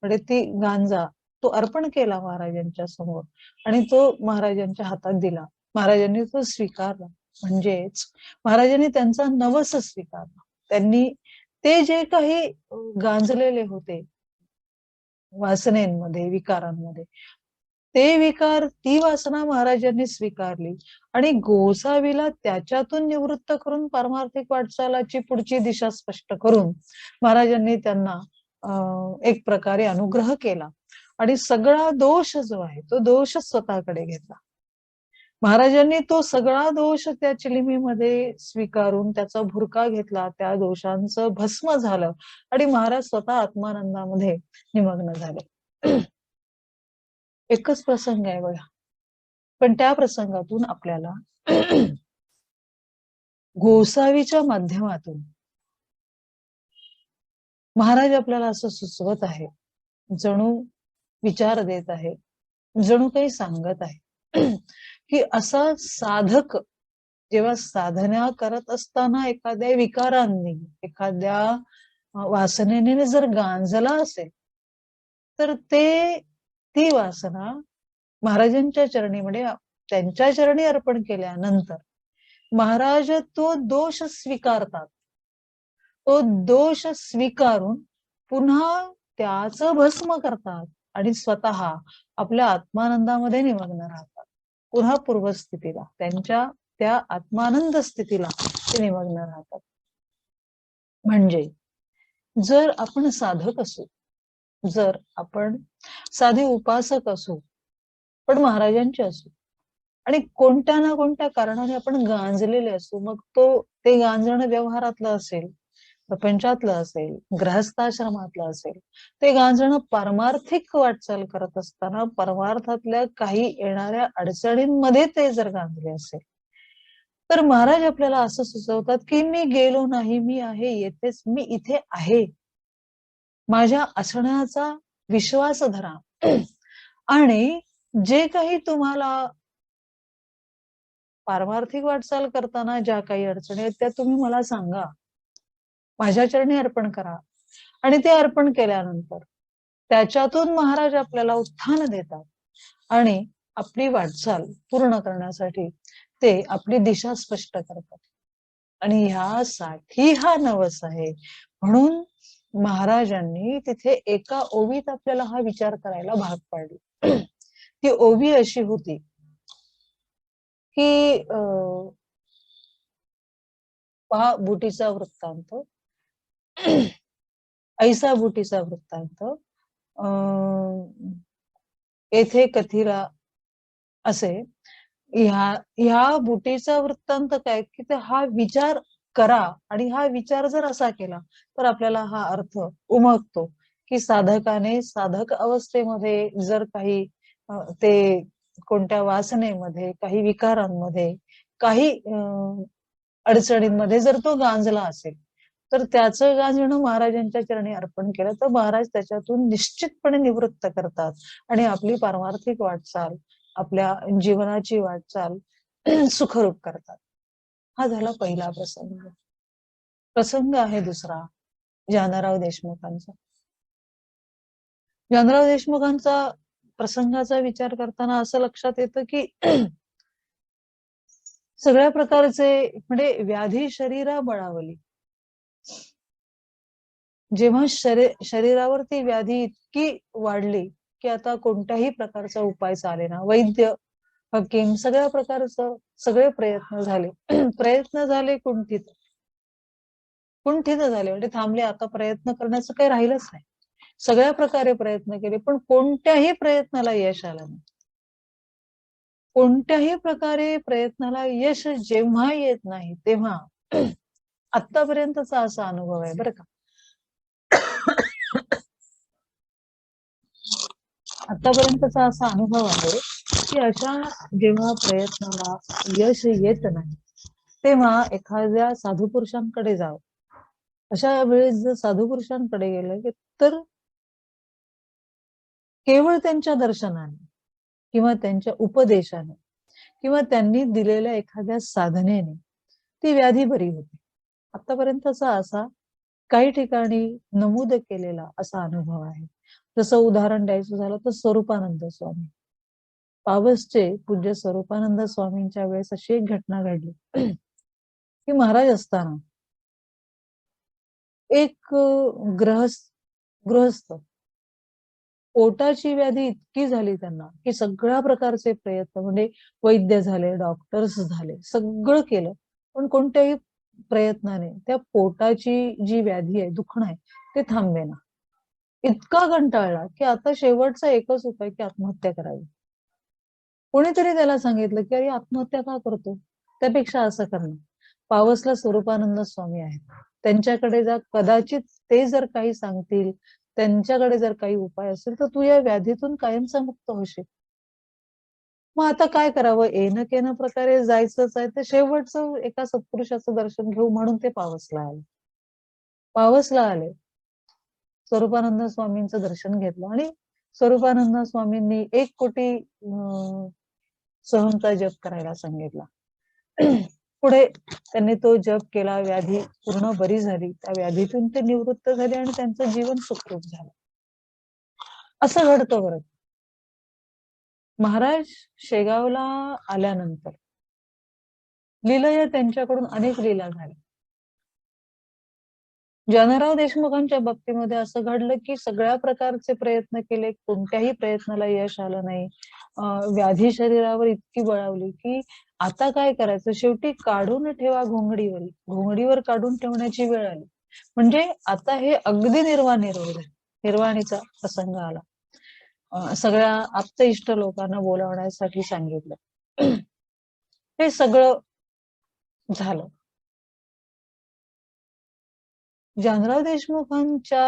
[SPEAKER 3] म्हणजे ती गांजा तो अर्पण केला महाराजांच्या समोर, आणि तो महाराजांच्या हातात दिला. महाराजांनी तो स्वीकारला, म्हणजेच महाराजांनी त्यांचा नवस स्वीकारला. त्यांनी ते जे काही गांजलेले होते वासनेमध्ये, विकारांमध्ये, ते विकार, ती वासना महाराजांनी स्वीकारली आणि गोसावीला त्याच्यातून निवृत्त करून पारमार्थिक वाटचालाची पुढची दिशा स्पष्ट करून महाराजांनी त्यांना एक प्रकारे अनुग्रह केला. आणि सगळा दोष जो आहे तो दोष स्वतःकडे घेतला. महाराजांनी तो सगळा दोष त्या चिलिमीमध्ये स्वीकारून त्याचा भुरका घेतला, त्या दोषांचं भस्म झालं आणि महाराज स्वतः आत्मानंदामध्ये निमग्न झाले. एकच प्रसंग आहे बघा, पण त्या प्रसंगातून आपल्याला गोसावीच्या माध्यमातून महाराज आपल्याला असं सुचवत आहे, जणू विचार देत आहे, जणू काही सांगत आहे की असा साधक जेव्हा साधना करत असताना एखाद्या विकारांनी, एखाद्या वासनेने जर गांजला असेल, तर ती वासना महाराजांच्या चरणी, म्हणजे त्यांच्या चरणी अर्पण केल्यानंतर महाराज तो दोष स्वीकारतात. तो दोष स्वीकारून पुन्हा त्याचं भस्म करतात. आणि स्वतः आपल्या आत्मानंदामध्ये निमग्न राहतात. पुन्हा पूर्वस्थितीला, त्यांच्या त्या आत्मानंद स्थितीला ते निमग्न राहतात. म्हणजे जर आपण साधक असू, जर आपण साधे उपासक असू, पण महाराजांचे असू, आणि कोणत्या ना कोणत्या कारणाने आपण गांजलेले असू, मग ते गांजणं व्यवहारातलं असेल, प्रपंचातलं असेल, गृहस्थाश्रमातलं असेल, ते गांजणं पारमार्थिक वाटचाल करत असताना परमार्थातल्या काही येणाऱ्या अडचणींमध्ये ते जर गांजले असेल, तर महाराज आपल्याला असं सुचवतात की मी गेलो नाही, मी आहे येथेच, मी इथे आहे. माझ्या असण्याचा विश्वास धरा आणि जे काही तुम्हाला पारमार्थिक वाटचाल करताना ज्या काही अडचणी आहेत त्या तुम्ही मला सांगा, माझ्या चरणी अर्पण करा. आणि ते अर्पण केल्यानंतर त्याच्यातून महाराज आपल्याला उत्थान देतात आणि आपली वाटचाल पूर्ण करण्यासाठी ते आपली दिशा स्पष्ट करतात. आणि ह्यासाठी हा नवस आहे. म्हणून महाराजांनी तिथे एका ओवीत आपल्याला हा विचार करायला भाग पाडले. ती ओवी अशी होती की पहा, बुटीचा वृत्तांत, ऐसा बुटीचा वृत्तांत, येथे कथिरा असे. ह्या बुटीचा वृत्तांत काय की ते हा विचार करा, आणि हा विचार जर असा केला तर आपल्याला हा अर्थ उमगतो की साधकाने साधक अवस्थेमध्ये जर काही ते कोणत्या वासनेमध्ये, काही विकारांमध्ये, काही अडचणींमध्ये जर तो गांजला असेल, तर त्याचं गांजणं महाराजांच्या चरणी अर्पण केलं तर महाराज त्याच्यातून निश्चितपणे निवृत्त करतात आणि आपली पारमार्थिक वाटचाल, आपल्या जीवनाची वाटचाल सुखरूप करतात. हा झाला पहिला प्रसंग. प्रसंग आहे दुसरा जानराव देशमुखांचा. जानराव देशमुखांचा प्रसंगाचा विचार करताना असं लक्षात येतं की सगळ्या प्रकारचे म्हणजे व्याधी शरीरा बळावली. जेव्हा शरीरावरती व्याधी इतकी वाढली की आता कोणत्याही प्रकारचा उपाय चालेना, वैद्य, हकीम, सगळ्या प्रकारचं सगळे प्रयत्न झाले. प्रयत्न झाले, कुंठित झाले, म्हणजे थांबले. आता प्रयत्न करण्याचं काही राहिलंच नाही. सगळ्या प्रकारे प्रयत्न केले पण कोणत्याही प्रयत्नाला यश आलं नाही. कोणत्याही प्रकारे प्रयत्नाला यश जेव्हा येत नाही तेव्हा आतापर्यंतचा असा अनुभव आहे बरं का. आतापर्यंतचा असा अनुभव आहे की अशा जेव्हा प्रयत्नाला यश येत नाही तेव्हा एखाद्या साधू पुरुषांकडे जावं. अशा वेळेस जर साधू पुरुषांकडे गेलं तर केवळ त्यांच्या दर्शनाने किंवा त्यांच्या उपदेशाने किंवा त्यांनी दिलेल्या एखाद्या साधनेने ती व्याधी बरी होते. आतापर्यंतचा असा काही ठिकाणी नमूद केलेला असा अनुभव आहे. जसं उदाहरण द्यायचं झालं तर स्वरूपानंद स्वामी, पावसचे पूज्य स्वरूपानंद स्वामींच्या वेळेस अशी एक घटना घडली की महाराज असताना एक गृहस्थ पोटाची व्याधी इतकी झाली त्यांना की सगळ्या प्रकारचे प्रयत्न, म्हणजे वैद्य झाले, डॉक्टर्स झाले, सगळं केलं पण कोणत्याही प्रयत्नाने त्या पोटाची जी व्याधी आहे, दुखणं आहे, ते थांबेना. इतका कंटाळला की आता शेवटचा एकच उपाय की आत्महत्या करावी. कोणीतरी त्याला सांगितलं की अरे आत्महत्या का करतो, त्यापेक्षा असं करणं. पावसला स्वरूपानंद स्वामी आहेत, त्यांच्याकडे जा, कदाचित ते जर काही सांगतील, त्यांच्याकडे जर काही उपाय असेल तर तू या व्याधीतून कायमचा मुक्त होशील. मग आता काय करावं, येणं केनं प्रकारे जायचंच आहे तर शेवटचं एका सत्पुरुषाचं दर्शन घेऊ म्हणून ते पावसला आले. स्वरूपानंद स्वामींचं दर्शन घेतलं आणि स्वरूपानंद स्वामींनी 1 कोटी सोहमचा जप करायला सांगितला. पुढे त्यांनी तो जप केला, व्याधी पूर्ण बरी झाली, त्या व्याधीतून ते निवृत्त झाले आणि त्यांचं जीवन सुखरूप झालं. असं घडतं बरं. महाराज शेगावला आल्यानंतर लीलया त्यांच्याकडून अनेक लीला झाल्या. जानराव देशमुखांच्या बाबतीमध्ये असं घडलं की सगळ्या प्रकारचे प्रयत्न केले, कोणत्याही प्रयत्नाला यश आलं नाही. व्याधी शरीरावर इतकी बळावली की आता काय करायचं, शेवटी काढून ठेवा घोंगडीवर, घोंगडीवर काढून ठेवण्याची वेळ आली. म्हणजे आता हे अगदी निर्वाणीचा प्रसंग आला. सगळ्या आप्त इष्ट लोकांना बोलावण्यासाठी सांगितलं. हे सगळं झालं. जानराव देशमुखांच्या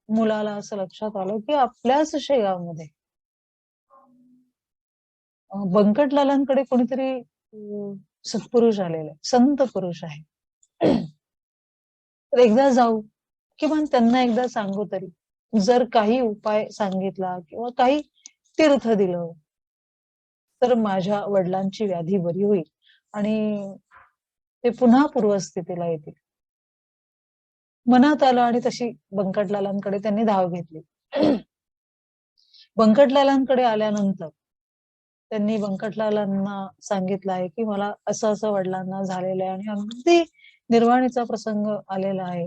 [SPEAKER 3] मुलाला असं लक्षात आलं की आपल्याच शेगावमध्ये बंकटलालांकडे कोणीतरी सत्पुरुष आलेले, संत पुरुष आहे. तर एकदा जाऊ, किंवा त्यांना एकदा सांगू तरी. जर काही उपाय सांगितला किंवा काही तीर्थ दिलं तर माझ्या वडिलांची व्याधी बरी होईल आणि ते पुन्हा पूर्वस्थितीला येतील. मनात आलं आणि तशी बंकटलालांकडे त्यांनी धाव घेतली. बंकटलालांकडे आल्यानंतर त्यांनी बंकटलालांना सांगितलं आहे की मला असं असं वडिलांना झालेलं आहे आणि अगदी निर्वाणीचा प्रसंग आलेला आहे,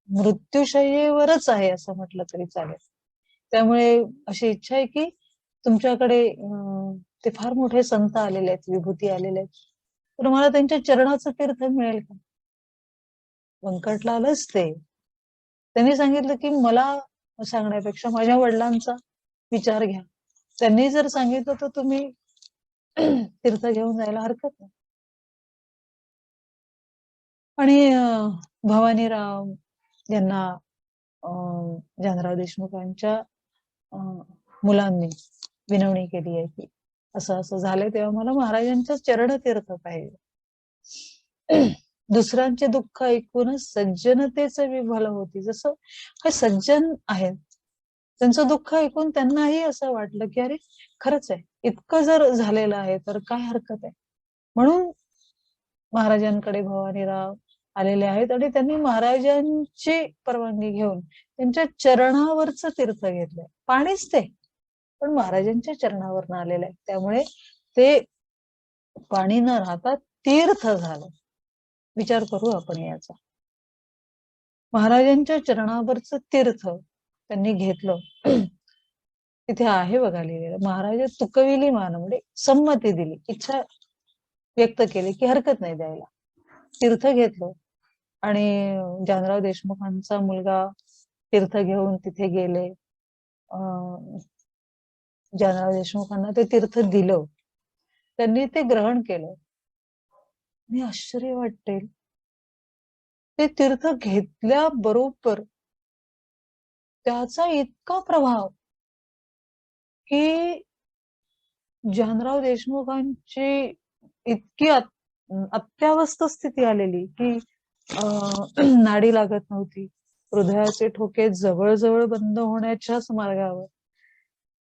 [SPEAKER 3] मृत्यूशय्येवरच आहे असं म्हटलं तरी चालेल. त्यामुळे अशी इच्छा आहे की तुमच्याकडे ते फार मोठे संत आलेले आहेत, विभूती आलेले आहेत, तर मला त्यांच्या चरणाचं तीर्थ मिळेल का? बंकटलालच ते त्यांनी सांगितलं की मला सांगण्यापेक्षा माझ्या वडिलांचा विचार घ्या. त्यांनी जर सांगितलं तर तुम्ही तीर्थ घेऊन जायला हरकत नाही. आणि भवानीराव यांना जानराव देशमुखांच्या मुलांनी विनवणी केली आहे की असं असं झालंय, तेव्हा मला महाराजांच्या चरणतीर्थ पाहिजे. दुसऱ्यांचे दुःख ऐकूनच सज्जनतेचं विभल होती. जसं हे सज्जन आहेत, त्यांचं दुःख ऐकून त्यांनाही असं वाटलं की अरे खरंच आहे, इतकं जर झालेलं आहे तर काय हरकत आहे. म्हणून महाराजांकडे भवानीराव आलेले आहेत आणि त्यांनी महाराजांची परवानगी घेऊन त्यांच्या चरणावरचं तीर्थ घेतलंय. पाणीच ते, पण महाराजांच्या चरणावरनं आलेलं आहे, त्यामुळे ते पाणी न राहता तीर्थ झालं. विचार करू आपण याचा. महाराजांच्या चरणावरचं तीर्थ त्यांनी घेतलं. तिथे आहे बघा लिहिलेलं, महाराज तुकविली मान, म्हणजे संमती दिली, इच्छा व्यक्त केली की हरकत नाही द्यायला. तीर्थ घेतलं आणि जानराव देशमुखांचा मुलगा तीर्थ घेऊन तिथे गेले. जानराव देशमुखांना ते तीर्थ दिलं, त्यांनी ते ग्रहण केलं. आणि आश्चर्य वाटेल, ते तीर्थ घेतल्याबरोबर त्याचा इतका प्रभाव की जानराव देशमुखांची इतकी अत्यावस्थ स्थिती आलेली की नाडी लागत नव्हती, हृदयाचे ठोके जवळजवळ बंद होण्याच्याच मार्गावर,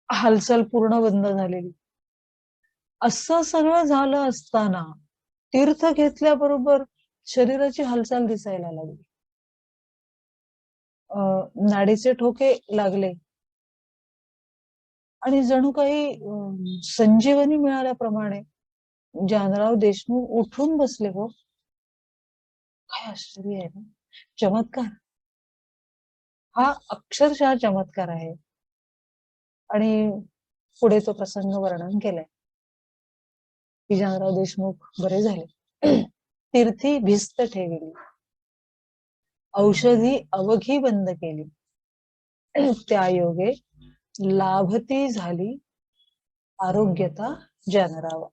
[SPEAKER 3] हालचाल पूर्ण बंद झालेली. असं सगळं झालं असताना तीर्थ घेतल्याबरोबर शरीराची हालचाल दिसायला लागली, नाडीचे ठोके लागले आणि जणू काही संजीवनी मिळाल्याप्रमाणे जानराव देशमुख उठून बसले. हो, काय आश्चर्य आहे ना, चमत्कार, हा अक्षरशः चमत्कार आहे. आणि पुढे तो प्रसंग वर्णन केलाय की जानराव देशमुख बरे झाले. तीर्थी भिस्त ठेवली, औषधी अवघी बंद केली, त्या योगे लाभती झाली आरोग्यता जानराव.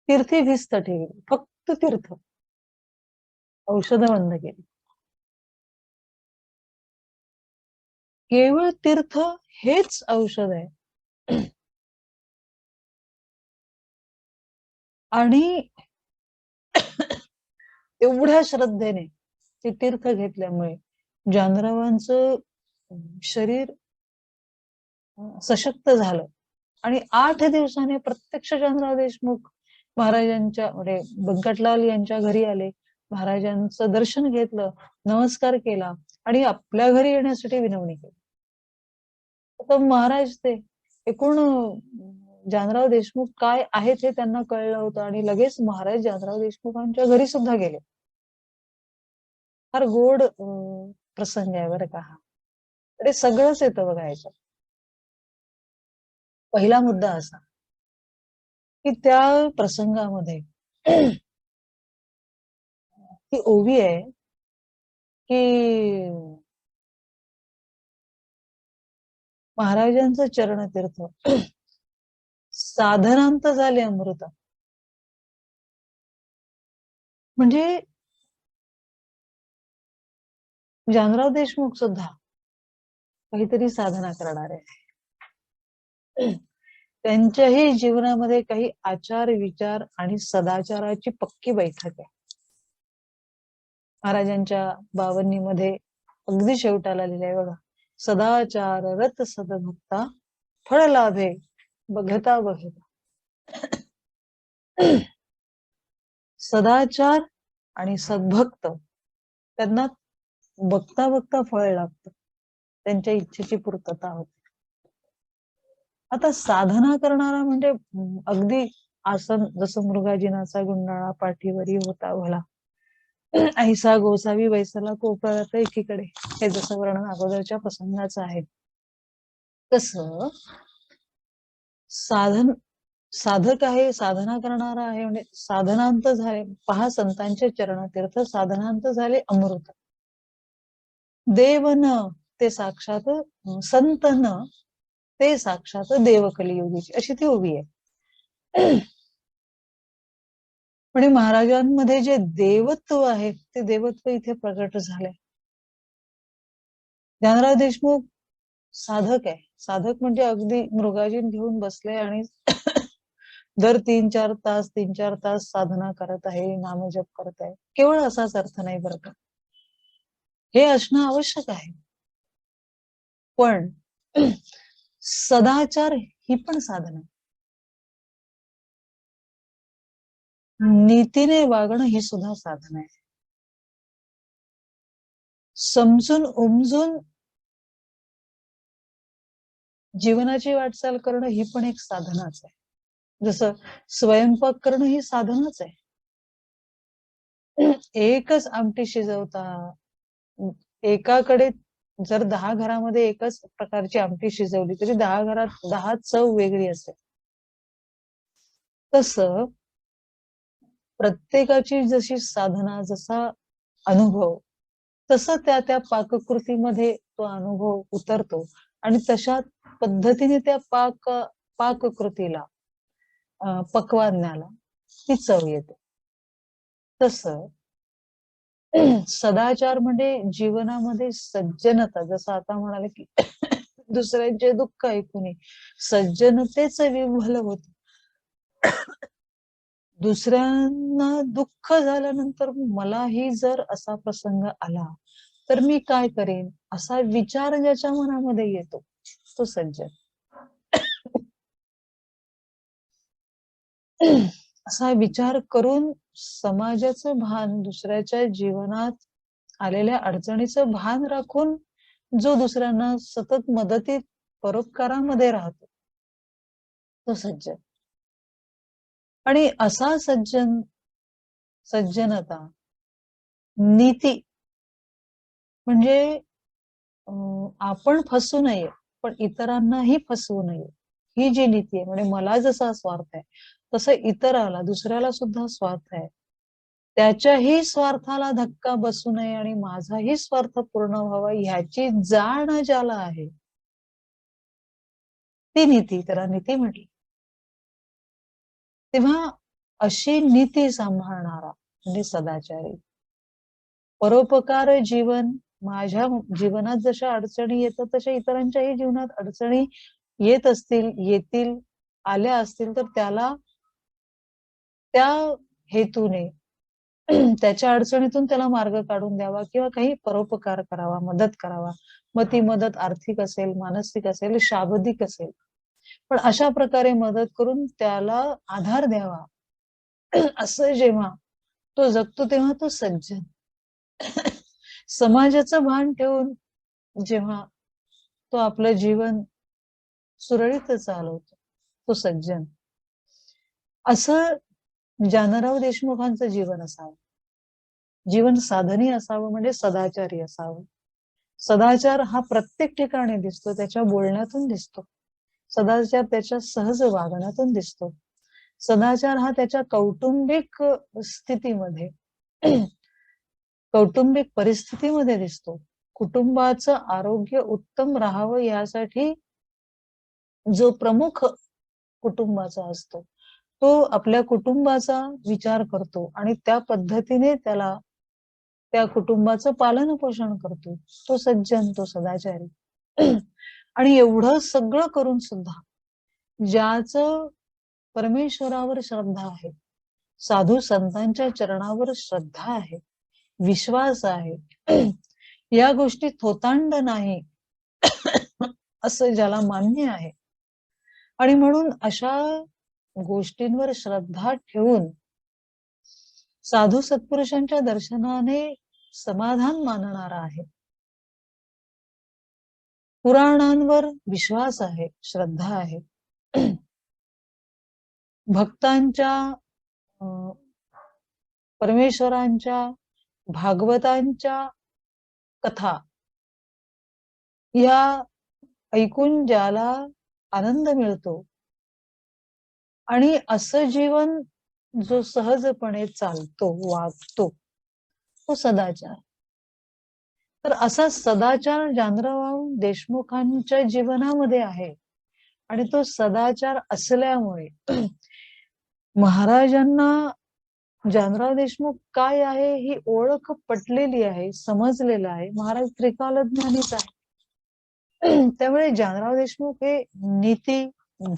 [SPEAKER 3] तीर्थी भिस्त ठेवली, फक्त तीर्थ, औषध बंद केली. केवळ तीर्थ हेच औषध आहे. आणि एवढ्या श्रद्धेने ते तीर्थ घेतल्यामुळे जानरावांचं शरीर सशक्त झालं आणि 8 दिवसाने प्रत्यक्ष जानराव देशमुख महाराजांच्या, म्हणजे बंकटलाल यांच्या घरी आले, महाराजांचं दर्शन घेतलं, नमस्कार केला आणि आपल्या घरी येण्यासाठी विनवणी केली. तर महाराज ते एकूण जानराव देशमुख काय आहेत हे त्यांना कळलं होतं आणि लगेच महाराज जानराव देशमुखांच्या घरी सुद्धा गेले. फार गोड प्रसंग आहे बरं का हा. तर हे सगळंच येतं बघा याच्यात. पहिला मुद्दा असा की त्या प्रसंगामध्ये ती ओवी आहे की महाराजांचं चरणतीर्थ साधनांत झाले अमृत. म्हणजे जानराव देशमुख सुद्धा काहीतरी साधना करणार आहे. त्यांच्याही जीवनामध्ये काही आचार विचार आणि सदाचाराची पक्की बैठक आहे. महाराजांच्या 52 मध्ये अगदी शेवटाला लिहिलंय बघा, सदाचार रत सदभक्ता फळ लाभे बघता बघता. सदाचार आणि सद्भक्त त्यांना बघता बघता फळ लागतं, त्यांच्या इच्छेची पूर्तता होते. आता साधना करणारा म्हणजे अगदी आसन जसं मृगाजिनाचा गुंडाळा पाठीवरी होता भला, ऐसा गोसावी वैसला कोपरत एकीकडे, हे जसं वर्णन अगोदरच्या प्रसंगाचं आहे तसं साधक आहे, साधना करणारा आहे, म्हणजे साधनांत झाले. पहा संतांचे चरणतीर्थ साधनांत झाले अमृत. देव न ते साक्षात संत न ते साक्षात देव कलियुगीची, अशी ती उभी आहे. म्हणजे महाराजांमध्ये जे देवत्व आहे ते देवत्व इथे प्रकट झाले. जानराव देशमुख साधक आहे. साधक म्हणजे अगदी मृगाजीन घेऊन बसले आणि दर 3-4 तास साधना करत आहे, नामजप करत आहे. केवळ असाच अर्थ नाही बरं का, हे असणं आवश्यक आहे. पण सदाचार ही पण साधना, नीतीने वागणं ही सुद्धा साधना आहे. समजून उमजून जीवनाची वाटचाल करणं ही पण एक साधनाच आहे. जसं स्वयंपाक करणं ही साधनाच आहे. एकच आमटी शिजवता, एकाकडे जर 10 घरामध्ये एकच प्रकारची आमटी शिजवली तरी 10 घरात 10 चव वेगळी असेल. तसं प्रत्येकाची जशी साधना, जसा अनुभव, तसं त्या पाककृतीमध्ये तो अनुभव उतरतो आणि तशा पद्धतीने त्या पाककृतीला पक्वान्नाला ती चव येते. तसं सदाचार म्हणजे जीवनामध्ये सज्जनता, जसं आता म्हणाले की दुसऱ्यांचे दुःख ऐकून सज्जनतेच विव्हल होते. दुसऱ्यांना दुःख झाल्यानंतर मलाही जर असा प्रसंग आला तर मी काय करेन, असा विचार ज्याच्या मनामध्ये येतो तो सज्जन. असा विचार करून समाजाचं भान, दुसऱ्याच्या जीवनात आलेल्या अडचणीचं भान राखून जो दुसऱ्यांना सतत मदतीत परोपकारामध्ये राहतो तो सज्जन. आणि असा सज्जनता, नीती म्हणजे आपण फसू नये पण इतरांनाही फसवू नये, ही जी नीती आहे. म्हणजे मला जसा स्वार्थ आहे तसं इतराला, दुसऱ्याला सुद्धा स्वार्थ आहे, त्याच्याही स्वार्थाला धक्का बसू नये आणि माझाही स्वार्थ पूर्ण व्हावा ह्याची जाण ज्याला आहे ती नीती, त्याला नीती म्हटली. तेव्हा अशी नीती सांभाळणारा म्हणजे सदाचारी. परोपकार जीवन, माझ्या जीवनात जशा अडचणी येतात तशा इतरांच्याही जीवनात अडचणी येत असतील, येतील, आल्या असतील तर त्याला त्या हेतूने त्याच्या अडचणीतून त्याला मार्ग काढून द्यावा किंवा काही परोपकार करावा, मदत करावा. मग ती मदत आर्थिक असेल, मानसिक असेल, शाब्दिक असेल, पण अशा प्रकारे मदत करून त्याला आधार द्यावा. असं जेव्हा तो जगतो तेव्हा तो सज्जन. समाजाचं भान ठेवून जेव्हा तो आपलं जीवन सुरळीत चालवतो तो सज्जन. असं जानराव देशमुखांचं जीवन असावं. जीवन साधनी असावं म्हणजे सदाचारी असावं. सदाचार हा प्रत्येक ठिकाणी दिसतो, त्याच्या बोलण्यातून दिसतो. सदाचार त्याच्या सहज वागण्यातून दिसतो. सदाचार हा त्याच्या कौटुंबिक स्थितीमध्ये कौटुंबिक परिस्थितीमध्ये दिसतो. कुटुंबाचं आरोग्य उत्तम राहावं यासाठी जो प्रमुख कुटुंबाचा असतो तो आपल्या कुटुंबाचा विचार करतो आणि त्या पद्धतीने त्याला त्या कुटुंबाचं पालन पोषण करतो. तो सज्जन, तो सदाचारी. आणि एवढं सगळं करून सुद्धा ज्याचं परमेश्वरावर श्रद्धा आहे, साधू संतांच्या चरणावर श्रद्धा आहे, विश्वास आहे, या गोष्टी थोतांड नाही असं ज्याला मान्य आहे आणि म्हणून अशा गोष्टींवर श्रद्धा ठेवून साधू सत्पुरुषांच्या दर्शनाने समाधान मानणारा आहे, पुराणांवर विश्वास आहे, श्रद्धा आहे, भक्तांच्या परमेश्वरांच्या भागवतांच्या कथा या ऐकून ज्याला आनंद मिळतो आणि असं जीवन जो सहजपणे चालतो, वागतो, तो सदाचार. तर असा सदाचार जानराव देशमुखांच्या जीवनामध्ये आहे आणि तो सदाचार असल्यामुळे महाराजांना जानराव देशमुख काय आहे ही ओळख पटलेली आहे, समजलेलं आहे. महाराज त्रिकालज्ञानीच आहे. त्यामुळे जानराव देशमुख हे नीती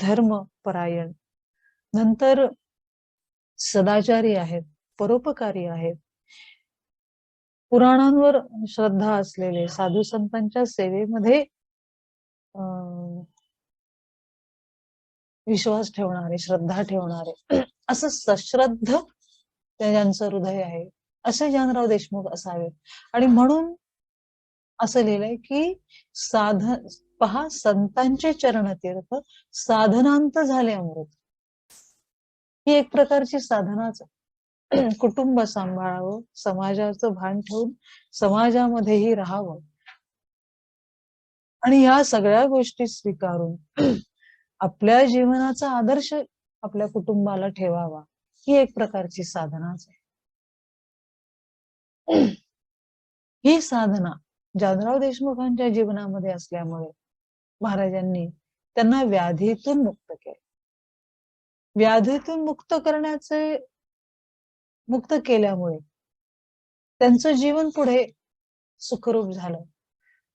[SPEAKER 3] धर्म परायण, नंतर सदाचारी आहेत, परोपकारी आहेत, पुराणांवर श्रद्धा असलेले, साधू संतांच्या सेवेमध्ये विश्वास ठेवणारे, श्रद्धा ठेवणारे, असं सश्रद्ध त्यांचं हृदय आहे, असे जानराव देशमुख असावेत. आणि म्हणून असं लिहिलंय की पहा संतांचे चरणतीर्थ साधनांत झाले अमृत. ही एक प्रकारची साधनाच आहे. कुटुंब सांभाळावं, समाजाचं भान ठेवून समाजामध्येही राहावं आणि या सगळ्या गोष्टी स्वीकारून आपल्या जीवनाचा आदर्श आपल्या कुटुंबाला ठेवावा, ही एक प्रकारची साधनाच आहे. ही साधना जानराव देशमुखांच्या जीवनामध्ये असल्यामुळे महाराजांनी त्यांना व्याधीतून मुक्त केलं. व्याधीतून मुक्त केल्यामुळे त्यांचं जीवन पुढे सुखरूप झालं.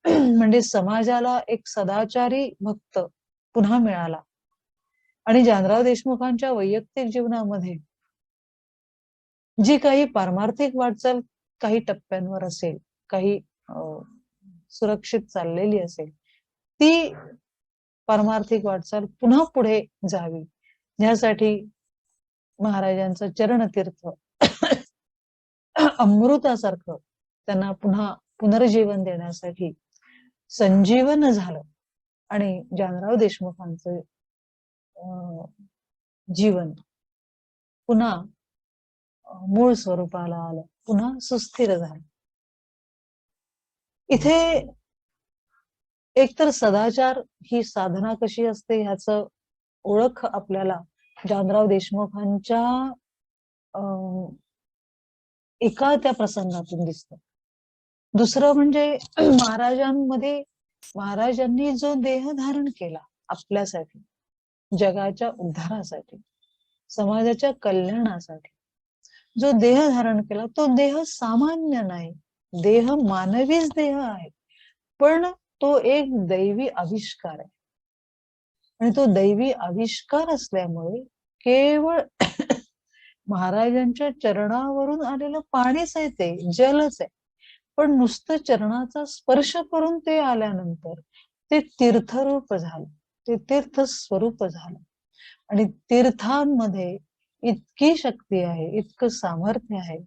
[SPEAKER 3] म्हणजे समाजाला एक सदाचारी भक्त पुन्हा मिळाला आणि जानराव देशमुखांच्या वैयक्तिक जीवनामध्ये जी काही पारमार्थिक वाटचाल काही टप्प्यांवर असेल, काही सुरक्षित चाललेली असेल, ती पारमार्थिक वाटचाल पुन्हा पुढे जावी यासाठी महाराजांचं चरणतीर्थ अमृतासारखं त्यांना पुन्हा पुनर्जीवन देण्यासाठी संजीवन झालं आणि जानराव देशमुखांचं जीवन पुन्हा मूळ स्वरूपाला आलं, पुन्हा सुस्थिर झालं. इथे एकतर सदाचार ही साधना कशी असते ह्याचं ओळख आपल्याला जानराव देशमुखांच्या एका त्या प्रसंगातून दिसतं. दुसरं म्हणजे महाराजांनी जो देह धारण केला आपल्यासाठी, जगाच्या उद्धारासाठी, समाजाच्या कल्याणासाठी जो देह धारण केला, तो देह सामान्य नाही, देह मानवीच देह आहे, पण तो एक दैवी आविष्कार आहे. आणि तो दैवी आविष्कार असल्यामुळे केवळ महाराजांच्या चरणावरून आलेलं पाणीच आहे, ते जलच आहे, पण नुसतं चरणाचा स्पर्श करून ते आल्यानंतर ते तीर्थरूप झालं, ते तीर्थ स्वरूप झालं. आणि तीर्थांमध्ये इतकी शक्ती आहे, इतकं सामर्थ्य आहे,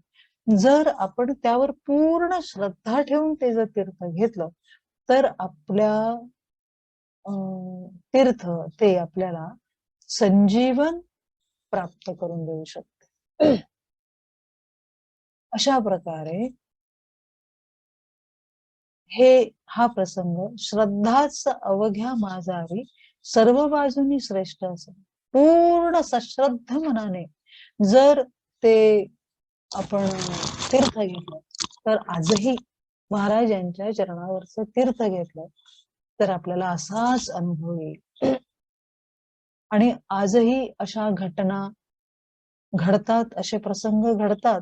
[SPEAKER 3] जर आपण त्यावर पूर्ण श्रद्धा ठेवून ते जर तीर्थ घेतलं तर आपल्या तीर्थ ते आपल्याला संजीवन प्राप्त करून देऊ शकते. अशा प्रकारे हा प्रसंग श्रद्धाच अवघ्या माझावी सर्व बाजूनी श्रेष्ठ असेल. पूर्ण सश्रद्ध मनाने जर ते आपण तीर्थ घेतलं तर आजही महाराज यांच्या चरणावरचं तीर्थ घेतलं तर आपल्याला असाच अनुभव येईल. आणि आजही अशा घटना घडतात, असे प्रसंग घडतात.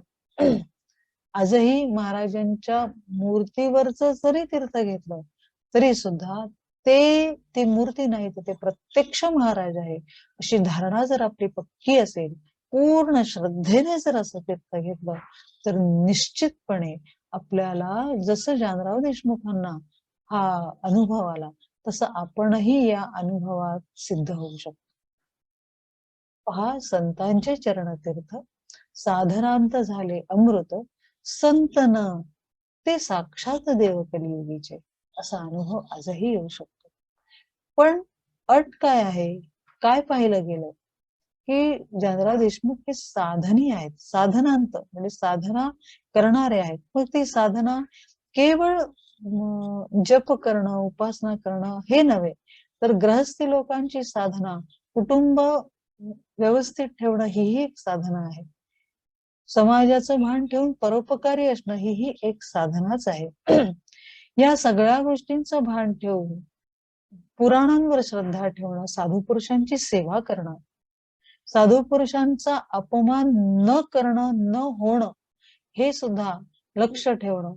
[SPEAKER 3] आजही महाराजांच्या मूर्तीवरच जरी तीर्थ घेतलं तरी सुद्धा ती मूर्ती नाही तर ते प्रत्यक्ष महाराज आहे अशी धारणा जर आपली पक्की असेल, पूर्ण श्रद्धेने जर असं तीर्थ घेतलं तर निश्चितपणे आपल्याला जसं जानराव देशमुखांना हा अनुभव आला तसं आपणही या अनुभवात सिद्ध होऊ शकतो. पहा, संतांचे चरणतीर्थ साधनांत झाले अमृत, संतन ते साक्षात देव कलियुगीचे, असा अनुभव आजही येऊ शकतो. पण अट काय आहे, काय पाहिलं गेलं की जानराव देशमुख हे साधनी आहेत, साधनांत म्हणजे साधना करणारे आहेत. मग ती साधना केवळ जप करणं, उपासना करणं हे नव्हे, तर गृहस्थी लोकांची साधना, कुटुंब व्यवस्थित ठेवणं ही एक साधना आहे. समाजाचं भान ठेवून परोपकारी असणं ही एक साधनाच आहे. या सगळ्या गोष्टींचं भान ठेवून पुराणांवर श्रद्धा ठेवणं, साधू पुरुषांची सेवा करणं, साधू पुरुषांचा अपमान न करणं, न होणं हे सुद्धा लक्ष ठेवणं,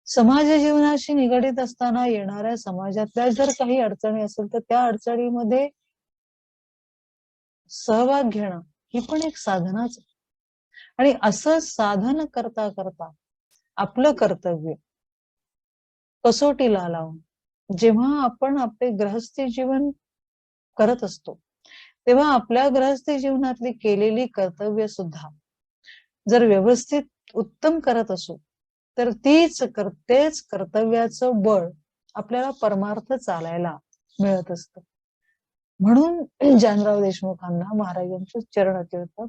[SPEAKER 3] समाज जीवनाशी निगडीत असताना येणाऱ्या समाजातल्या जर काही अडचणी असेल तर त्या अडचणीमध्ये सहभाग घेणं ही पण एक साधनाच. आणि असं साधन करता करता आपलं कर्तव्य कसोटीला लावून जेव्हा आपण आपले गृहस्थी जीवन करत असतो तेव्हा आपल्या गृहस्थी जीवनातली केलेली कर्तव्य सुद्धा जर व्यवस्थित उत्तम करत असू तर तेच कर्तव्याचं बळ आपल्याला परमार्थ चालायला मिळत असतं. म्हणून जानराव देशमुखांना महाराजांचं चरणतीर्थ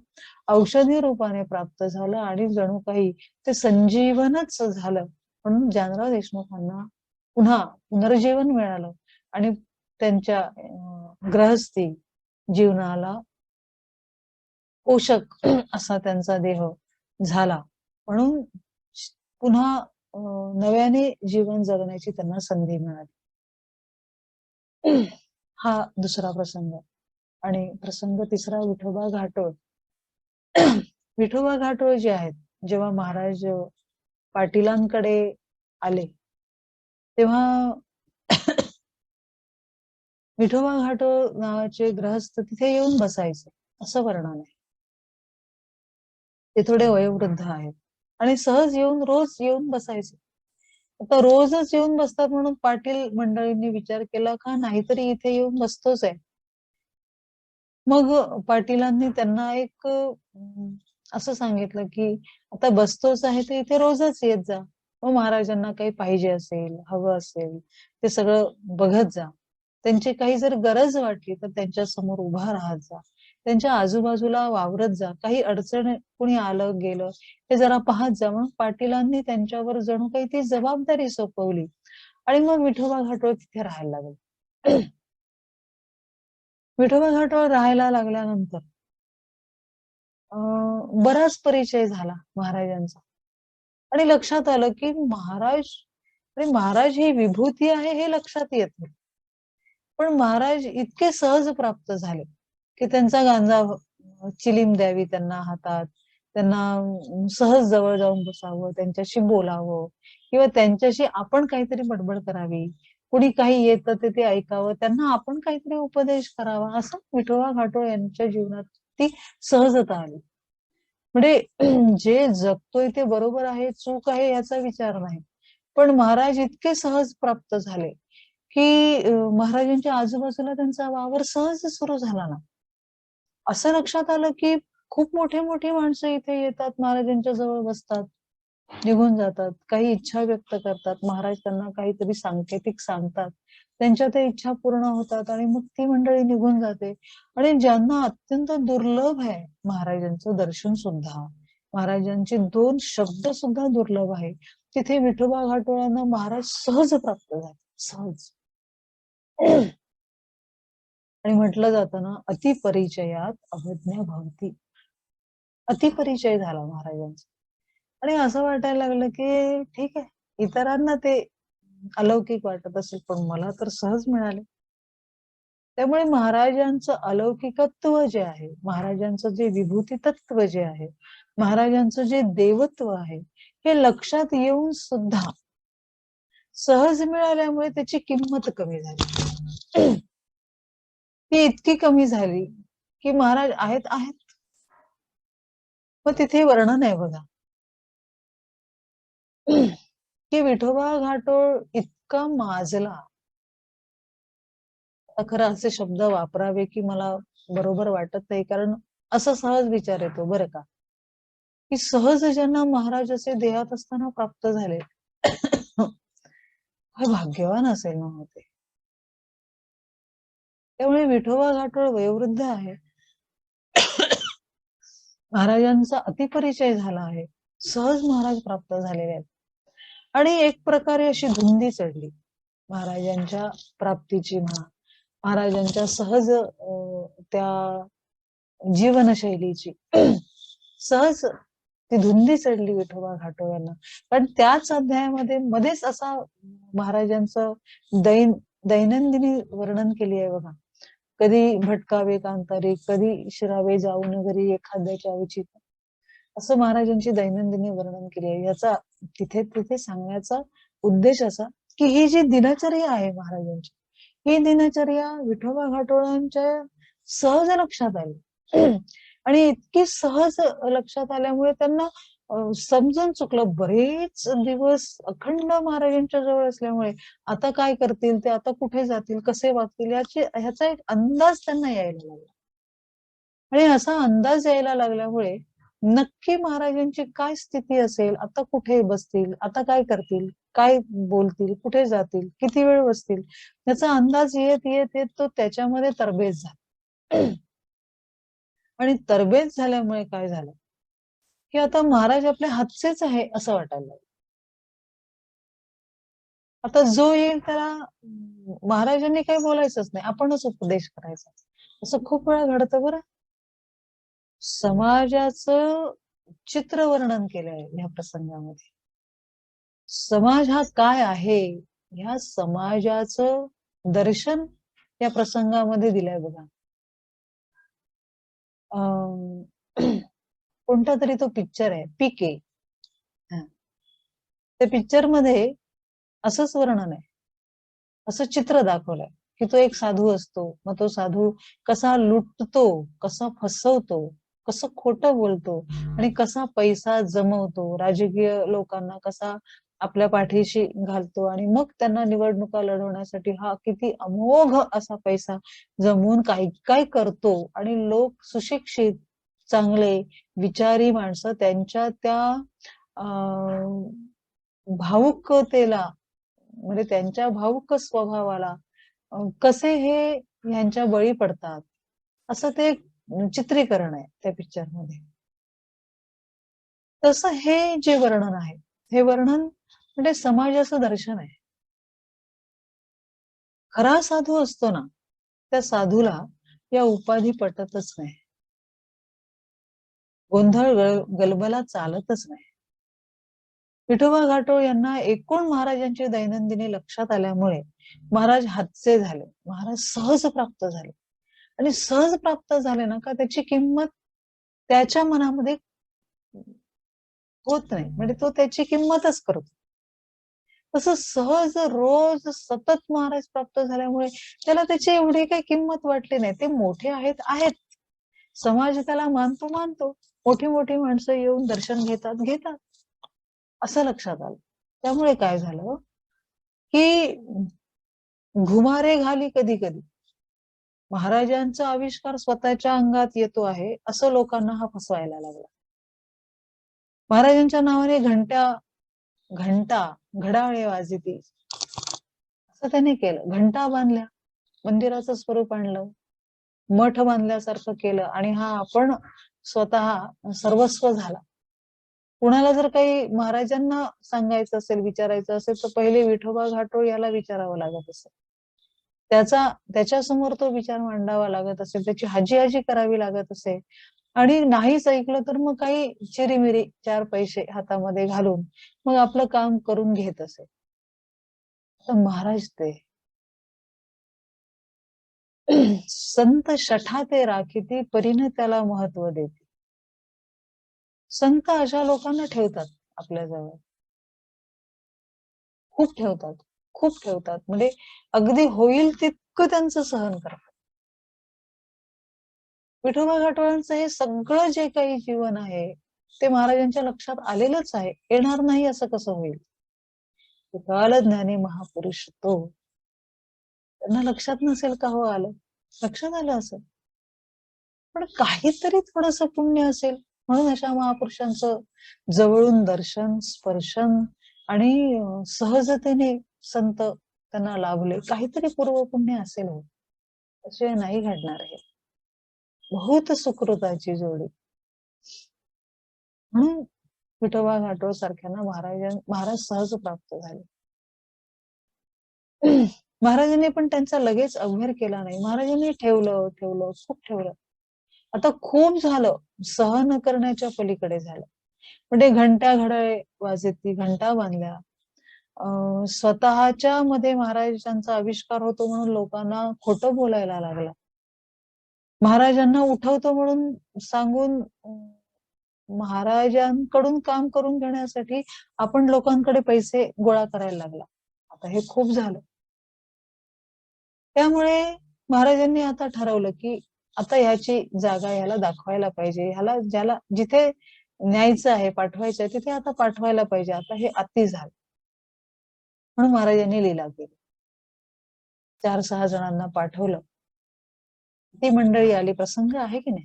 [SPEAKER 3] औषधी रूपाने प्राप्त झालं आणि जणू काही ते संजीवनच झालं. म्हणून जानराव देशमुखांना पुन्हा पुनर्जीवन मिळालं आणि त्यांच्या गृहस्थी जीवनाला पोषक असा त्यांचा देह झाला. म्हणून पुन्हा नव्याने जीवन जगण्याची त्यांना संधी मिळाली. हा दुसरा प्रसंग. आणि प्रसंग तिसरा विठोबा घाटोळ. विठोबा घाटोळ जे आहेत, जेव्हा महाराज पाटीलांकडे आले तेव्हा विठोबा घाटोळ नावाचे गृहस्थ तिथे येऊन बसायचे असं वर्णन आहे. ते थोडे वयोवृद्ध आहेत आणि सहज येऊन रोज येऊन बसायचे. आता रोजच येऊन बसतात म्हणून पाटील मंडळींनी विचार केला का नाहीतरी इथे येऊन बसतोच आहे. मग पाटीलांनी त्यांना एक असं सांगितलं की आता बसतोच आहे तर इथे रोजच येत जा. मग महाराजांना काही पाहिजे असेल, हवं असेल ते सगळं बघत जा. त्यांची काही जर गरज वाटली तर त्यांच्या समोर उभा राहत जा. त्यांच्या आजूबाजूला वावरत जा. काही अडचण कुणी आलं गेलं ते जरा पाहत जा. मग पाटीलांनी त्यांच्यावर जणू काही ती जबाबदारी सोपवली आणि मग विठोबा घाटोळ तिथे राहायला लागले. विठोबा घाटोळ राहायला लागल्यानंतर बराच परिचय झाला महाराजांचा आणि लक्षात आलं की महाराज ही विभूती आहे हे लक्षात येत नाही. पण महाराज इतके सहज प्राप्त झाले की त्यांचा गांजा चिलीम द्यावी त्यांना हातात, त्यांना सहज जवळ जाऊन बसावं, त्यांच्याशी बोलावं किंवा त्यांच्याशी आपण काहीतरी बडबड करावी. कुणी काही येतं ते ऐकावं, त्यांना आपण काहीतरी उपदेश करावा, असं विठोबा घाटोळ यांच्या जीवनात ती सहजता आली. म्हणजे जे जगतोय ते बरोबर आहे, चूक आहे याचा विचार नाही. पण महाराज इतके सहज प्राप्त झाले की महाराजांच्या आजूबाजूला त्यांचा वावर सहज सुरू झाला ना. असं लक्षात आलं की खूप मोठे मोठे माणसं इथे येतात, महाराजांच्या जवळ बसतात, निघून जातात, काही इच्छा व्यक्त करतात, महाराज त्यांना काहीतरी सांकेतिक सांगतात, त्यांच्या त्या इच्छा पूर्ण होतात आणि मग ती मंडळी निघून जाते. आणि ज्यांना अत्यंत दुर्लभ आहे महाराजांचं दर्शन सुद्धा, महाराजांचे 2 शब्द सुद्धा दुर्लभ आहे, तिथे विठोबा घाटोळ्यांना महाराज सहज प्राप्त झाले, सहज. आणि म्हटलं जातं ना, अतिपरिचयात अवज्ञा भवती. अतिपरिचय झाला महाराजांचा. आणि असं वाटायला लागलं की ठीक आहे, इतरांना ते अलौकिक वाटत असेल, पण मला तर सहज मिळाले. त्यामुळे महाराजांचं अलौकिकत्व जे आहे, महाराजांचं जे विभूती तत्व जे आहे, महाराजांचं जे देवत्व आहे, हे लक्षात येऊन सुद्धा सहज मिळाल्यामुळे त्याची किंमत कमी झाली. ती इतकी कमी झाली की महाराज आहेत आहेत, मग तिथे वर्णन आहे बघा की विठोबा घाटोळ इतका माजला. खरं असे शब्द वापरावे की मला बरोबर वाटत नाही, कारण असं सहज विचार येतो बरं का, की सहज ज्यांना महाराज असे देहात असताना प्राप्त झाले हे भाग्यवान असेल ना होते. त्यामुळे विठोबा घाटोळ वयोवृद्ध आहे, महाराजांचा अतिपरिचय झाला आहे, सहज महाराज प्राप्त झालेले आहेत. आणि एक प्रकारे अशी धुंदी चढली महाराजांच्या प्राप्तीची म्हणा, महाराजांच्या सहज त्या जीवनशैलीची सहज ती धुंदी चढली विठोबा घाटोळ्यांना. पण त्याच अध्यायामध्ये मध्येच असा महाराजांचं दैनंदिनी वर्णन केली आहे बघा. कधी भटकावे कांतारी, कधी शिरावे जाऊन घरी एखाद्याच्या उचित, असं महाराजांची दैनंदिनी वर्णन केली आहे. याचा तिथे सांगण्याचा उद्देश असा की ही जी दिनचर्या आहे महाराजांची, ही दिनचर्या विठोबा घाटोळांच्या सहज लक्षात आली. आणि इतकी सहज लक्षात आल्यामुळे त्यांना समजून चुकलं. बरेच दिवस अखंड महाराजांच्या जवळ असल्यामुळे आता काय करतील ते, आता कुठे जातील, कसे वागतील, ह्याचा एक अंदाज त्यांना यायला लागला. आणि असा अंदाज यायला लागल्यामुळे नक्की महाराजांची काय स्थिती असेल, आता कुठे बसतील, आता काय करतील, काय बोलतील, कुठे जातील, किती वेळ बसतील, याचा अंदाज येत येत येत तो त्याच्यामध्ये तरबेज झाला. आणि तरबेज झाल्यामुळे काय झालं की आता महाराज आपल्या हातचेच आहे असं वाटायला लागलं. आता जो येईल त्याला महाराजांनी काही बोलायचंच नाही, आपणच उपदेश करायचा. असं खूप वेळा घडतं बरं. समाजाचं चित्र वर्णन केलंय या प्रसंगामध्ये. समाज हा काय आहे, ह्या समाजाचं दर्शन या प्रसंगामध्ये दिलंय बघा. कोणता तरी तो पिक्चर आहे पीके, त्या पिक्चर मध्ये असंच वर्णन आहे, असं चित्र दाखवलंय की तो एक साधू असतो, मग तो साधू कसा लुटतो, कसा फसवतो, कसं खोटं बोलतो आणि कसा पैसा जमवतो, राजकीय लोकांना कसा आपल्या पाठीशी घालतो आणि मग त्यांना निवडणुका लढवण्यासाठी हा किती अमोघ असा पैसा जमवून काय काय करतो. आणि लोक सुशिक्षित, चांगले विचारी माणसं त्यांच्या त्या भावुकतेला, म्हणजे त्यांच्या भावुक स्वभावाला कसे हे यांच्या बळी पडतात, असं ते चित्रीकरण आहे त्या पिक्चर मध्ये. तसं हे जे वर्णन आहे, हे वर्णन म्हणजे समाजाचं दर्शन आहे. खरा साधू असतो ना, त्या साधूला या उपाधी पटतच नाही, गोंधळ गलबला चालतच नाही. विठोबा घाटोळ यांना एकूण महाराजांची दैनंदिनी लक्षात आल्यामुळे महाराज हातचे झाले, महाराज सहज प्राप्त झाले. आणि सहज प्राप्त झाले ना का त्याची किंमत त्याच्या मनामध्ये होत नाही, म्हणजे तो त्याची किंमतच करतो. तसं सहज रोज सतत महाराज प्राप्त झाल्यामुळे त्याला त्याची एवढी काही किंमत वाटली नाही. ते मोठे आहेत आहेत, समाज त्याला मानतो, मोठी मोठी माणसं येऊन दर्शन घेतात असं लक्षात आलं. त्यामुळे काय झालं की घुमारे घाली कधी कधी महाराजांचा आविष्कार स्वतःच्या अंगात येतो आहे असं लोकांना हा फसवायला लागला. महाराजांच्या नावाने घंटा घडाळे वाजती, असं त्याने केलं. घंटा बांधल्या, मंदिराचं स्वरूप आणलं, मठ बांधल्यासारखं केलं आणि हा आपण स्वतः सर्वस्व झाला. कुणाला जर काही महाराजांना सांगायचं असेल, विचारायचं असेल, तर पहिले विठोबा घाटोळ याला विचारावं लागत असेल. त्याच्यासमोर तो विचार मांडावा लागत असेल, त्याची हाजी करावी लागत असेल. आणि नाहीच ऐकलं तर मग काही चिरीमिरी 4 पैसे हातामध्ये घालून मग आपलं काम करून घेत असेल. तर महाराज ते संत शठा ते राखीती परीने त्याला महत्व देते. संत अशा लोकांना ठेवतात आपल्याजवळ. खूप ठेवतात, खूप ठेवतात. म्हणजे अगदी होईल तितकं त्यांचं सहन करतात. विठोबा घाटोळांचं हे सगळं जे काही जीवन आहे ते महाराजांच्या लक्षात आलेलंच आहे. येणार नाही असं कसं होईल? कालज्ञानी महापुरुष तो. त्यांना लक्षात नसेल का हो आलं? लक्षात आलं असेल. पण काहीतरी थोडंसं पुण्य असेल म्हणून अशा महापुरुषांचं जवळून दर्शन, स्पर्शन आणि सहजतेने संत त्यांना लाभले. काहीतरी पूर्वपुण्य असेल हो. असे नाही घडणार हे. बहुत सुकृताची जोडी. म्हणून विठोबा घाटोळ सारख्यांना महाराज सहज प्राप्त झाले. महाराजांनी पण त्यांचा लगेच अवघर केला नाही. महाराजांनी ठेवलं, खूप ठेवलं. आता खूप झालं, सहन करण्याच्या पलीकडे झालं. म्हणजे घंटा घड्याळे वाजती, घंटा बांधल्या. स्वतःच्या मध्ये महाराजांचा आविष्कार होतो म्हणून लोकांना खोटं बोलायला लागला. महाराजांना उठवतो म्हणून सांगून महाराजांकडून काम करून घेण्यासाठी आपण लोकांकडे पैसे गोळा करायला लागला. आता हे खूप झालं. त्यामुळे महाराजांनी आता ठरवलं की आता ह्याची जागा ह्याला दाखवायला पाहिजे. ह्याला ज्याला जिथे न्यायचं आहे, पाठवायचं आहे, तिथे आता पाठवायला पाहिजे. आता हे अति झालं. म्हणून महाराजांनी लीला केली. 4-6 जणांना पाठवलं. ती मंडळी आली. प्रसंग आहे की नाही?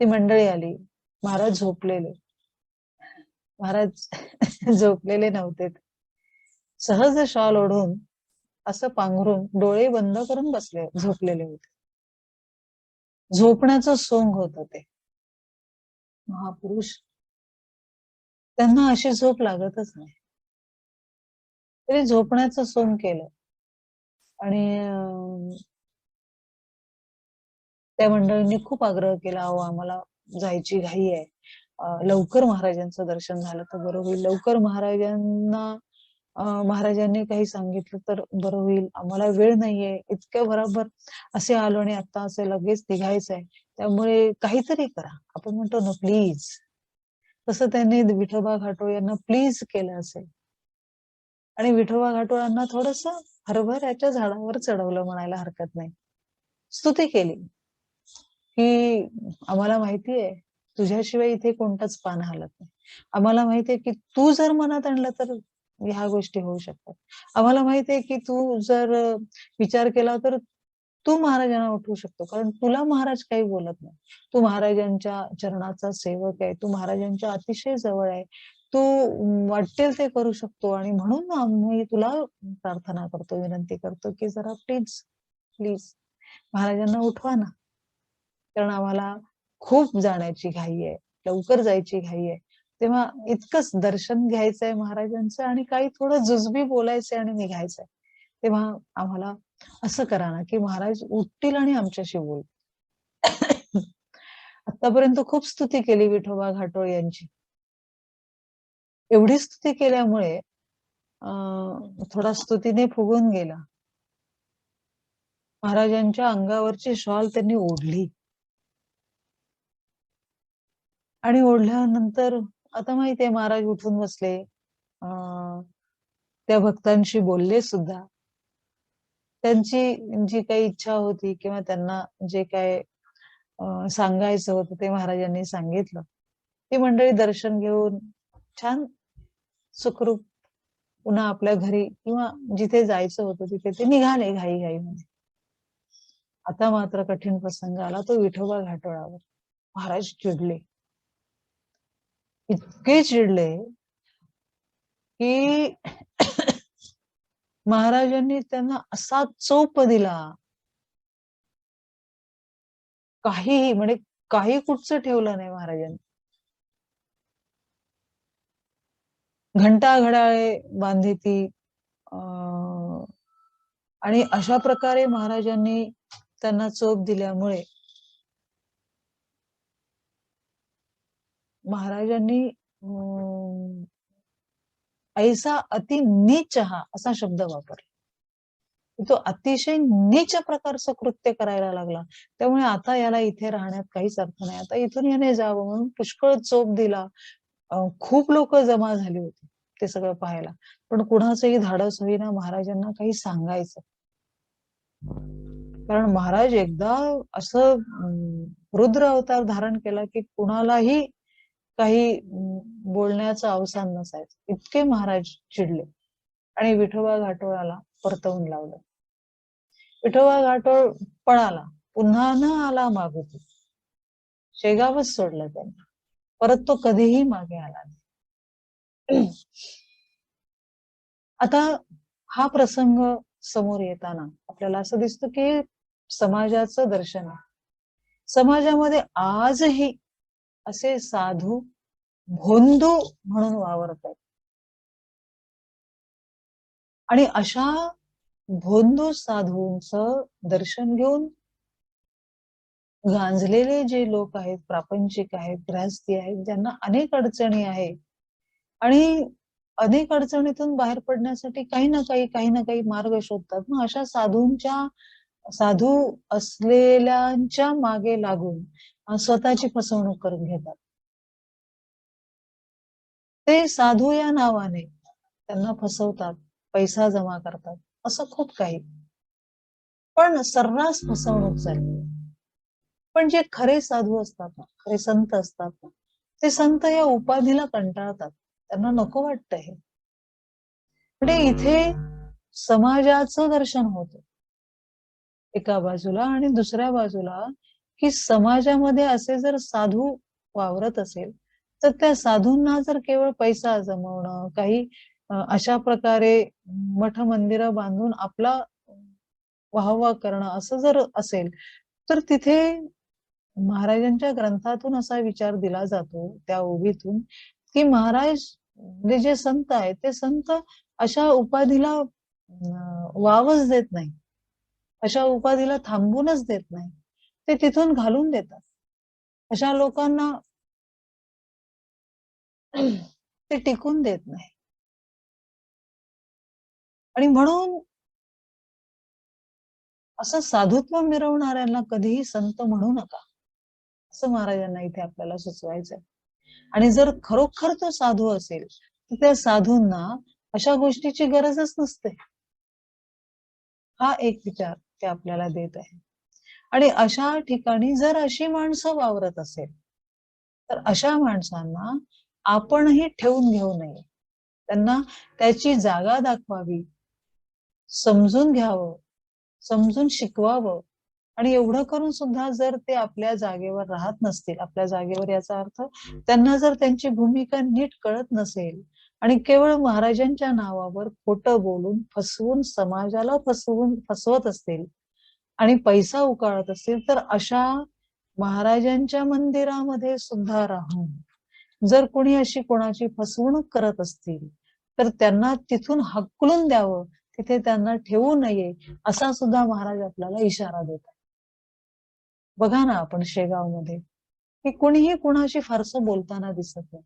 [SPEAKER 3] ती मंडळी आली. महाराज झोपलेले. महाराज झोपलेले नव्हते. सहज शॉल ओढून असं पांघरून डोळे बंद करून बसले, झोपलेले होते. झोपण्याचं सोंग होतं ते. महापुरुष त्यांना अशी झोप लागतच नाही. तरी झोपण्याचं सोंग केलं आणि त्या मंडळींनी खूप आग्रह केला, अहो आम्हाला जायची घाई आहे. लवकर महाराजांचं दर्शन झालं तर बरं होईल. लवकर महाराजांनी काही सांगितलं तर बरं होईल. आम्हाला वेळ नाहीये. इतक्या बरोबर असे आलो आणि आता असे लगेच निघायचंय. त्यामुळे काहीतरी करा. आपण म्हणतो ना प्लीज. तसं त्यांनी विठोबा घाटोळ यांना प्लीज केलं असेल. आणि विठोबा घाटोळांना थोडस हरभऱ्याच्या झाडावर चढवलं म्हणायला हरकत नाही. स्तुती केली की आम्हाला माहितीये तुझ्याशिवाय इथे कोणताच पान हलत नाही. आम्हाला माहितीये की तू जर मनात आणलं तर ह्या गोष्टी होऊ शकतात. आम्हाला माहितीये की तू जर विचार केला तर तू महाराजांना उठवू शकतो. कारण तुला महाराज काही बोलत नाही. तू महाराजांच्या चरणाचा सेवक आहे. तू महाराजांच्या अतिशय जवळ आहे. तू वाटेल ते करू शकतो आणि म्हणून आम्ही तुला प्रार्थना करतो, विनंती करतो की जरा प्लीज प्लीज महाराजांना उठवा ना. कारण आम्हाला खूप जाण्याची घाई आहे, लवकर जायची घाई आहे. तेव्हा इतकंच दर्शन घ्यायचंय महाराजांचं आणि काही थोडं जुजबी बोलायचंय आणि निघायचंय. तेव्हा आम्हाला असं करा ना की महाराज उठतील आणि आमच्याशी बोल. आतापर्यंत खूप स्तुती केली विठोबा घाटोळ यांची. एवढी स्तुती केल्यामुळे थोडा स्तुतीने फुगून गेला. महाराजांच्या अंगावरची शॉल त्यांनी ओढली आणि ओढल्यानंतर आता माहितीये महाराज उठून बसले. त्या भक्तांशी बोलले सुद्धा. त्यांची जी काही इच्छा होती किंवा त्यांना जे काय सांगायचं होतं ते महाराजांनी सांगितलं. ती मंडळी दर्शन घेऊन छान सुखरूप पुन्हा आपल्या घरी किंवा जिथे जायचं होतं तिथे ते निघाले घाईमध्ये. आता मात्र कठीण प्रसंग आला तो विठोबा घाटोळावर. महाराज चिडले. इतके चिडले की महाराजांनी त्यांना असा चोप दिला, काहीही म्हणजे काही कुठचं ठेवलं नाही महाराजांनी. घंटा घड्याळे बांधिती, आणि अशा प्रकारे महाराजांनी त्यांना चोप दिल्यामुळे महाराजांनी ऐसा अति नीच हा असा शब्द वापरला. तो अतिशय नीच प्रकारचं कृत्य करायला लागला. त्यामुळे आता याला इथे राहण्यात काहीच अर्थ नाही. आता इथून याने जावं म्हणून पुष्कळ चोप दिला. खूप लोक जमा झाली होती ते सगळं पाहायला, पण कुणाचंही धाडस होईना महाराजांना काही सांगायचं. कारण महाराज एकदा असं रुद्र अवतार धारण केला की कुणालाही काही बोलण्याचं अवसान नसायचं, इतके महाराज चिडले आणि विठोबा घाटोळाला परतवून लावलं. विठोबा घाटोळ पळाला, पुन्हा न आला मागुती. शेगावच सोडलं त्यांनी, परत तो कधीही मागे आला नाही. आता हा प्रसंग समोर येताना आपल्याला असं दिसतं की समाजाचं दर्शन आहे. समाजामध्ये आजही असे साधू भोंदू म्हणून वावरतात आणि अशा भोंदू साधूंचं दर्शन घेऊन गांजलेले जे लोक आहेत, प्रापंचिक आहेत, गृहस्थी आहेत, ज्यांना अनेक अडचणी आहेत आणि अनेक अडचणीतून बाहेर पडण्यासाठी काही ना काही मार्ग शोधतात. मग अशा साधू असलेल्यांच्या मागे लागून स्वतःची फसवणूक करून घेतात. ते साधू या नावाने त्यांना फसवतात, पैसा जमा करतात, असं खूप काही. पण सर्रास फसवणूक झाली. पण जे खरे साधू असतात ना, खरे संत असतात ना, ते संत या उपाधीला कंटाळतात, त्यांना नको वाटतं हे. म्हणजे इथे समाजाचं दर्शन होतं एका बाजूला, आणि दुसऱ्या बाजूला की समाजामध्ये असे जर साधू वावरत असेल तर त्या साधूंना जर केवळ पैसा जमवणं, काही अशा प्रकारे मठ मंदिरं बांधून आपला वाहवा करणं असं जर असेल तर तिथे महाराजांच्या ग्रंथातून असा विचार दिला जातो त्या ओवीतून की महाराज म्हणजे जे संत आहेत ते संत अशा उपाधीला वावच देत नाही, अशा उपाधीला थांबूनच देत नाही, ते तिथून घालून देतात. अशा लोकांना ते टिकून देत नाही. आणि म्हणून असं साधुत्व मिरवणाऱ्यांना कधीही संत म्हणू नका, असं महाराजांना इथे आपल्याला सुचवायचंय. आणि जर खरोखर तो साधू असेल तर त्या साधूंना अशा गोष्टीची गरजच नसते. हा एक विचार ते आपल्याला देत आहे. आणि अशा ठिकाणी जर अशी माणसं वावरत असेल तर अशा माणसांना आपणही ठेवून घेऊ नये, त्यांना त्याची जागा दाखवावी, समजून घ्यावं, समजून शिकवावं. आणि एवढं करून सुद्धा जर ते आपल्या जागेवर राहत नसतील, आपल्या जागेवर याचा अर्थ त्यांना जर त्यांची भूमिका नीट कळत नसेल आणि केवळ महाराजांच्या नावावर खोटं बोलून फसवून समाजाला फसवत असतील आणि पैसा उकाळत असतील तर अशा महाराजांच्या मंदिरामध्ये सुद्धा राहून जर कोणी अशी कोणाची फसवणूक करत असतील तर त्यांना तिथून हकलून द्यावं, तिथे त्यांना ठेवू नये, असा सुद्धा महाराज आपल्याला इशारा देतात. बघा ना आपण शेगावमध्ये की कुणीही कुणाशी फारसं बोलताना दिसत नाही,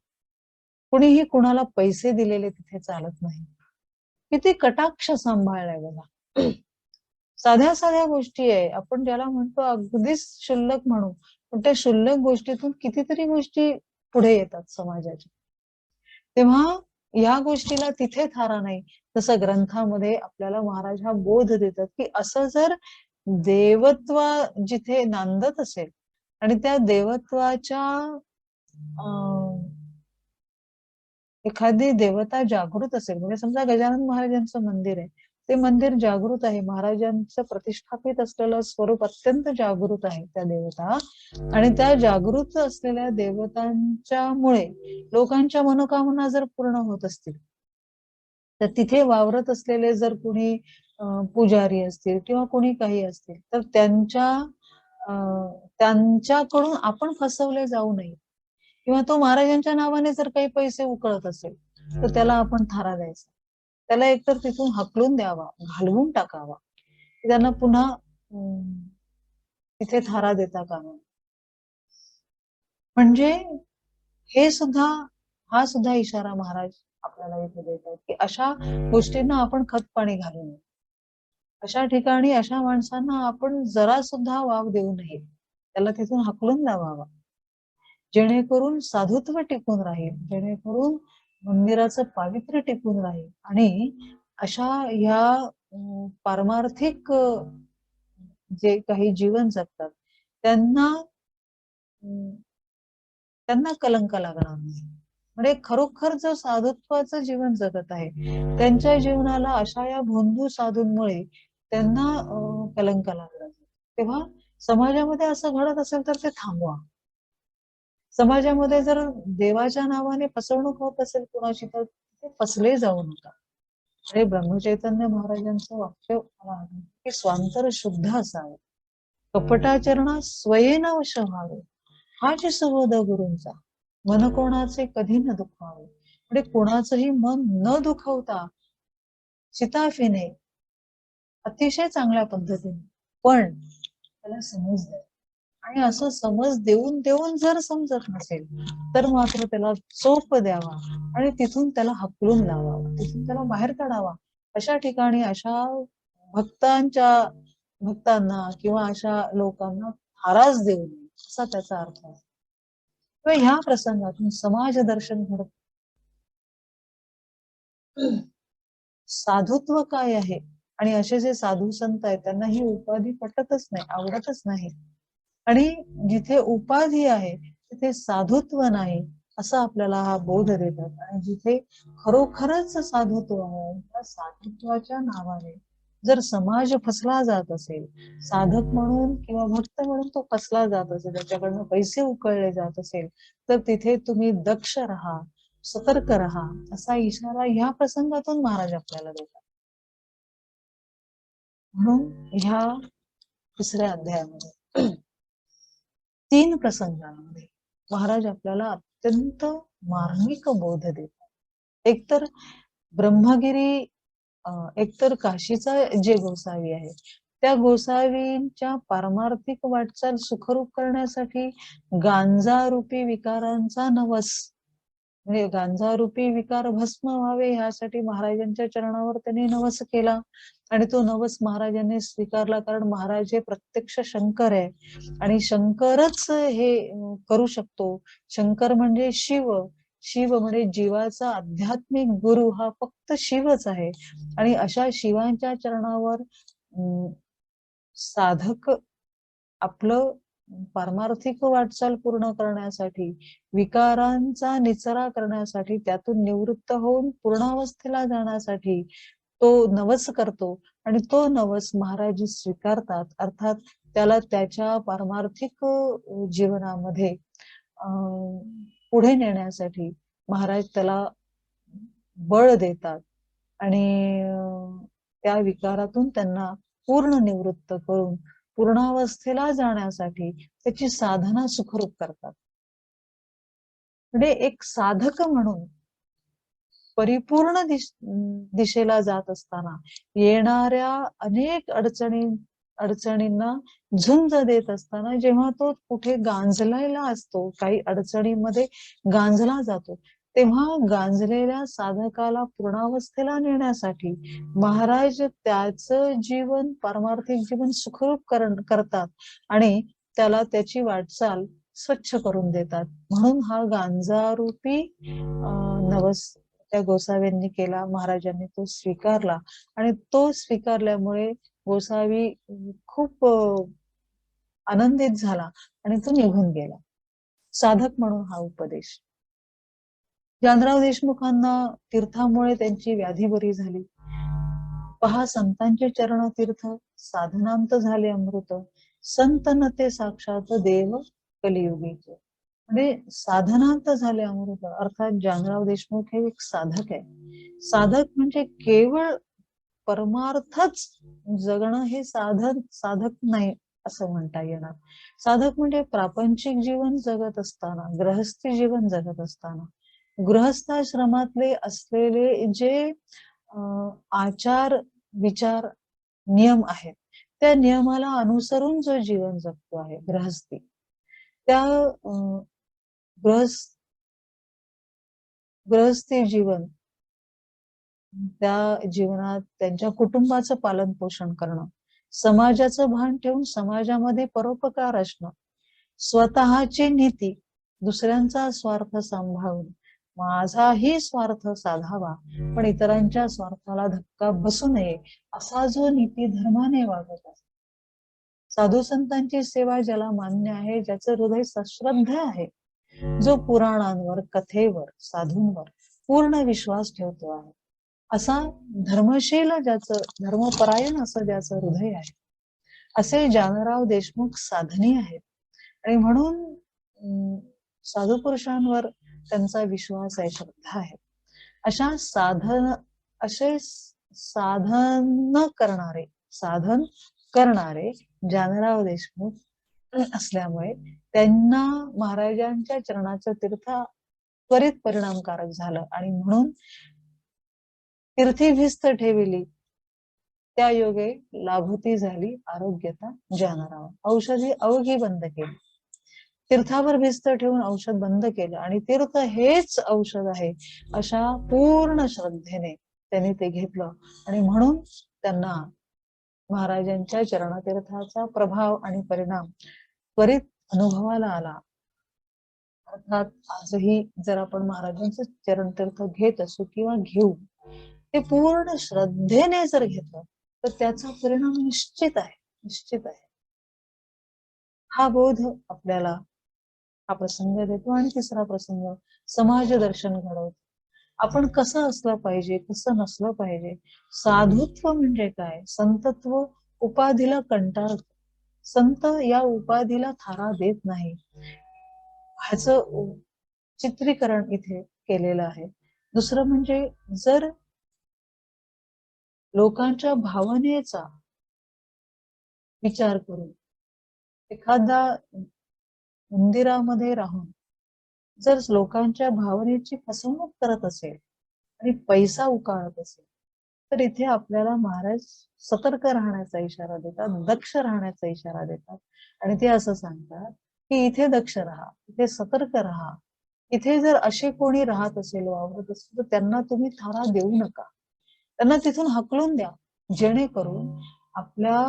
[SPEAKER 3] कुणीही कुणाला पैसे दिलेले तिथे चालत नाही. किती कटाक्ष सांभाळलाय बघा. साध्या साध्या गोष्टी आहे, आपण ज्याला म्हणतो अगदीच शुल्लक म्हणू, पण त्या शुल्लक गोष्टीतून कितीतरी गोष्टी पुढे येतात समाजाच्या. तेव्हा या गोष्टीला तिथे थारा नाही. तसं ग्रंथामध्ये आपल्याला महाराज हा बोध देतात की असं जर देवत्व जिथे नांदत असेल आणि त्या देवत्वाच्या एखादी देवता जागृत असेल, म्हणजे समजा गजानन महाराजांचं मंदिर आहे, ते मंदिर जागृत आहे, महाराजांचं प्रतिष्ठापित असलेलं स्वरूप अत्यंत जागृत आहे त्या देवता, आणि त्या जागृत असलेल्या देवतांच्या मुळे लोकांच्या मनोकामना जर पूर्ण होत असतील तर तिथे वावरत असलेले जर कोणी पुजारी असतील किंवा कोणी काही असतील तर त्यांच्याकडून आपण फसवले जाऊ नये, किंवा तो महाराजांच्या नावाने जर काही पैसे उकळत असेल तर त्याला आपण थारा द्यायचा, त्याला एकतर तिथून हकलून द्यावा, घालवून टाकावा, त्यांना पुन्हा तिथे थारा देता कामा नये. म्हणजे हा सुद्धा इशारा महाराज आपल्याला इथे देतात की अशा गोष्टींना आपण खतपाणी घालू नये, अशा ठिकाणी अशा माणसांना आपण जरा सुद्धा वाव देऊ नये, त्याला तिथून हाकलून लावावा, जेणेकरून साधुत्व टिकून राहील, जेणेकरून मंदिराचं पावित्र्य टिकून राहील आणि अशा ह्या पारमार्थिक जे काही जीवन जगतात त्यांना कलंक लागणार नाही. म्हणजे खरोखर जो साधुत्वाचं जीवन जगत आहे त्यांच्या जीवनाला अशा या भोंदू साधूंमुळे त्यांना कलंक लागला. तेव्हा समाजामध्ये असं घडत असेल तर ते थांबवा. समाजामध्ये जर देवाच्या नावाने फसवणूक होत असेल कुणाची तर ते फसले जाऊ नका. हे ब्रह्मचैतन्य महाराजांचं वाक्य मला आठवतं की स्वांतर शुद्ध असावे, कपटाचरणा स्वयेन वश व्हावे, हा जे सुबोध गुरूंचा, मन कोणाचे कधी न दुखावे. म्हणजे कोणाचंही मन न दुखवता शिताफीने अतिशय चांगल्या पद्धतीने पण त्याला समज द्या, आणि असं समज देऊन देऊन जर समजत नसेल तर मात्र त्याला चोप द्यावा आणि तिथून त्याला हकलून लावावा, तिथून त्याला बाहेर काढावा. अशा ठिकाणी अशा भक्तांना किंवा अशा लोकांना थाराच देऊ नये असा त्याचा अर्थ आहे. किंवा ह्या प्रसंगातून समाज दर्शन घडत, साधुत्व काय आहे, आणि असे जे साधू संत आहेत त्यांना ही उपाधी पटतच नाही, आवडतच नाही, आणि जिथे उपाधी आहे तिथे साधुत्व नाही असं आपल्याला हा बोध देतात. आणि जिथे खरोखरच साधुत्व आहे त्या साधुत्वाच्या नावाने जर समाज फसला जात असेल, साधक म्हणून किंवा भक्त म्हणून तो फसला जात असेल, त्याच्याकडनं पैसे उकळले जात असेल तर तिथे तुम्ही दक्ष राहा, सतर्क राहा असा इशारा ह्या प्रसंगातून महाराज आपल्याला देतात. म्हणून ह्या तिसऱ्या अध्यायामध्ये 3 प्रसंगांमध्ये महाराज आपल्याला अत्यंत मार्मिक बोध देतात. एकतर ब्रह्मगिरी, एकतर काशीचा जे गोसावी आहे त्या गोसावींच्या पारमार्थिक वाटचाल सुखरूप करण्यासाठी गांजारूपी विकारांचा नवस, म्हणजे गांजारूपी विकार भस्म व्हावे ह्यासाठी महाराजांच्या चरणावर त्यांनी नवस केला आणि तो नवस महाराजांनी स्वीकारला. कारण महाराज हे प्रत्यक्ष शंकर आहे आणि शंकरच हे करू शकतो. शंकर म्हणजे शिव, शिव म्हणजे जीवाचा आध्यात्मिक गुरु हा फक्त शिवच आहे. आणि अशा शिवांच्या चरणावर साधक आपलं पारमार्थिक वाटचाल पूर्ण करण्यासाठी, विकारांचा निचरा करण्यासाठी, त्यातून निवृत्त होऊन पूर्णावस्थेला जाण्यासाठी तो नवस करतो आणि तो नवस महाराज स्वीकारतात. अर्थात त्याला त्याच्या पारमार्थिक जीवनामध्ये पुढे नेण्यासाठी महाराज त्याला बळ देतात आणि त्या विकारातून त्यांना पूर्ण निवृत्त करून पूर्णावस्थेला जाण्यासाठी त्याची साधना सुखरूप करतात. म्हणजे एक साधक म्हणून परिपूर्ण दिशेला जात असताना येणाऱ्या अनेक अडचणींना झुंज देत असताना जेव्हा तो कुठे गांजलेला असतो, काही अडचणीमध्ये गांजला जातो, तेव्हा गांजलेल्या साधकाला पूर्णावस्थेला नेण्यासाठी महाराज त्याचं जीवन, पारमार्थिक जीवन सुखरूप करतात आणि त्याला त्याची वाटचाल स्वच्छ करून देतात. म्हणून हा गांजारूपी नवस त्या गोसाव्यांनी केला, महाराजांनी तो स्वीकारला आणि तो स्वीकारल्यामुळे गोसावी खूप आनंदित झाला आणि तो निघून गेला. साधक म्हणून हा उपदेश. जानराव देशमुखांना तीर्थामुळे त्यांची व्याधी बरी झाली. पहा संतांचे चरण तीर्थ, साधनांत झाले अमृत, संत न ते साक्षात देव कलियुगीचे. म्हणजे साधनांत झाले अमृत, अर्थात जानराव देशमुख हे एक साधक आहे. साधक म्हणजे केवळ परमार्थच जगणं हे साधक नाही असं म्हणता येणार. साधक म्हणजे प्रापंचिक जीवन जगत असताना, गृहस्थी जीवन जगत असताना, गृहस्थाश्रमातले असलेले जे आचार विचार नियम आहेत, त्या नियमाला अनुसरून जो जीवन जगतो आहे गृहस्थी, त्या गृहस्थी जीवन, त्या जीवनात त्यांच्या कुटुंबाचं पालन पोषण करणं, समाजाचं भान ठेवून समाजामध्ये परोपकार असणं, स्वतःची नीती दुसऱ्यांचा स्वार्थ सांभाळून माझाही स्वार्थ साधावा पण इतरांच्या स्वार्थाला धक्का बसू नये असा जो नीती धर्माने वागत असतो, साधू संतांची सेवा ज्याला मान्य आहे, ज्याचं हृदय सश्रद्ध आहे, जो पुराणांवर कथेवर साधूंवर पूर्ण विश्वास ठेवतो आहे, असा धर्मशील ज्याचं धर्मपरायण असं ज्याचं हृदय आहे, असे जानराव देशमुख साधनी आहेत. आणि म्हणून साधू पुरुषांवर त्यांचा विश्वास आहे, श्रद्धा आहे. असे साधन करणारे जानराव देशमुख असल्यामुळे त्यांना महाराजांच्या चरणाचं तीर्थ त्वरित परिणामकारक झालं आणि म्हणून तीर्थी भिस्त ठेविली त्या योगे लाभूती झाली आरोग्यता जानराव. औषधी अवघी बंद केली, तीर्थावर भिस्त ठेवून औषध बंद केलं आणि तीर्थ हेच औषध आहे अशा पूर्ण श्रद्धेने त्यांनी ते घेतलं आणि म्हणून त्यांना महाराजांच्या चरणतीर्थाचा प्रभाव आणि परिणाम त्वरित अनुभवाला आला. अर्थात आजही जर आपण महाराजांचं चरणतीर्थ घेत असू किंवा घेऊ, ते पूर्ण श्रद्धेने जर घेतलं तर त्याचा परिणाम निश्चित आहे. हा बोध आपल्याला हा प्रसंग देतो. आणि तिसरा प्रसंग समाज दर्शन घडवतो. आपण कसं असलं पाहिजे, कसं नसलं पाहिजे. साधुत्व म्हणजे काय, संतत्व उपाधीला कंटाळत, संत या उपाधीला थारा देत नाही, ह्याचं चित्रीकरण इथे केलेलं आहे. दुसरं म्हणजे जर लोकांच्या भावनेचा विचार करून एखादा मंदिरामध्ये राहून जर लोकांच्या भावनेची फसवणूक करत असेल आणि पैसा उकाळत असेल, तर इथे आपल्याला महाराज सतर्क राहण्याचा इशारा देतात, दक्ष राहण्याचा इशारा देतात. आणि ते असं सांगतात की इथे दक्ष राहा, इथे सतर्क राहा. इथे जर असे कोणी राहत असेल, वावरत असेल, तर त्यांना तुम्ही थारा देऊ नका, त्यांना तिथून हकलून द्या, जेणेकरून आपल्या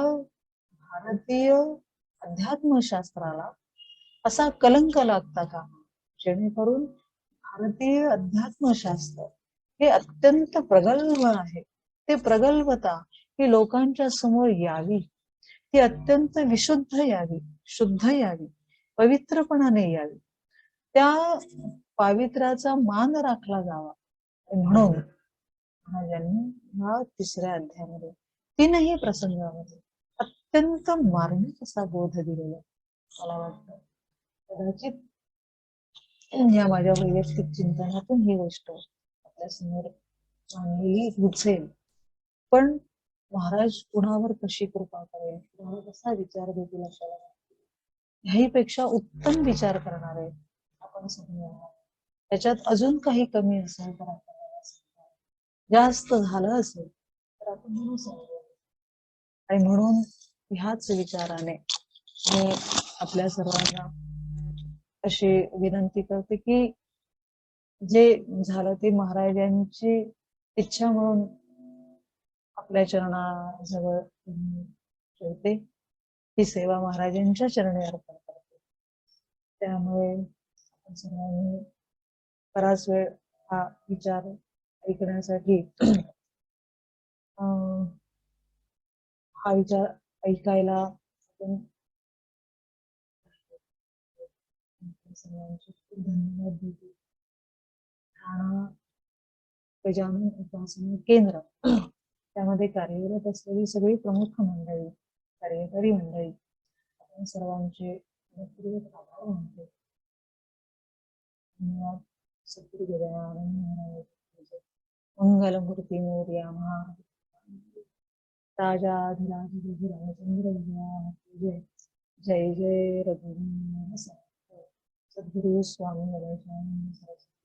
[SPEAKER 3] भारतीय अध्यात्मशास्त्राला असा कलंक लागता का, जेणेकरून भारतीय अध्यात्मशास्त्र हे अत्यंत प्रगल्भ आहे. ते प्रगल्भता ही लोकांच्या समोर यावी, ती अत्यंत विशुद्ध यावी, शुद्ध यावी, पवित्रपणाने यावी, त्या पावित्र्याचा मान राखला जावा. म्हणून महाराजांनी ह्या तिसऱ्या अध्यायामध्ये तीनही प्रसंगामध्ये अत्यंत मार्मिक असा बोध दिलेला मला वाटतं. कदाचित या माझ्या वैयक्तिक चिंतनातून ही गोष्ट आपल्या समोर मांडलेली रुचेल, पण महाराज कुणावर कशी कृपा करेल, कुणावर कसा विचार देतील आपल्याला ह्याहीपेक्षा उत्तम विचार करणारे आपण सगळे आहात. त्याच्यात अजून काही कमी असेल तर आपल्याला जास्त झालं असेल तर आपण म्हणू सांगू. आणि म्हणून ह्याच विचाराने मी आपल्या सर्वांना अशी विनंती करते की जे झालं ते महाराजांची इच्छा म्हणून आपल्या चरणाजवळ ठेवते. ही सेवा महाराजांच्या चरणी अर्पण करते. त्यामुळे आपण सर्वांनी बराच वेळ हा विचार ऐकण्यासाठी हा विचार ऐकायला आपण सर्वांचे खूप धन्यवाद देतो. ठाणा गजानन उपासना केंद्र त्यामध्ये कार्यरत असलेली सगळी प्रमुख मंडळी, कार्यकारी मंडळी, आपण सर्वांचे मनपूर्वक आभार मानतो. धन्यवाद. सद्गुरू गजानन महाराज. मंगलमूर्ती मोरया राजाधिराज रघुरामचंद्र जय जय जय रघुवीर समर्थ. सद्गुरु स्वामी गणेशानंद सरस्वती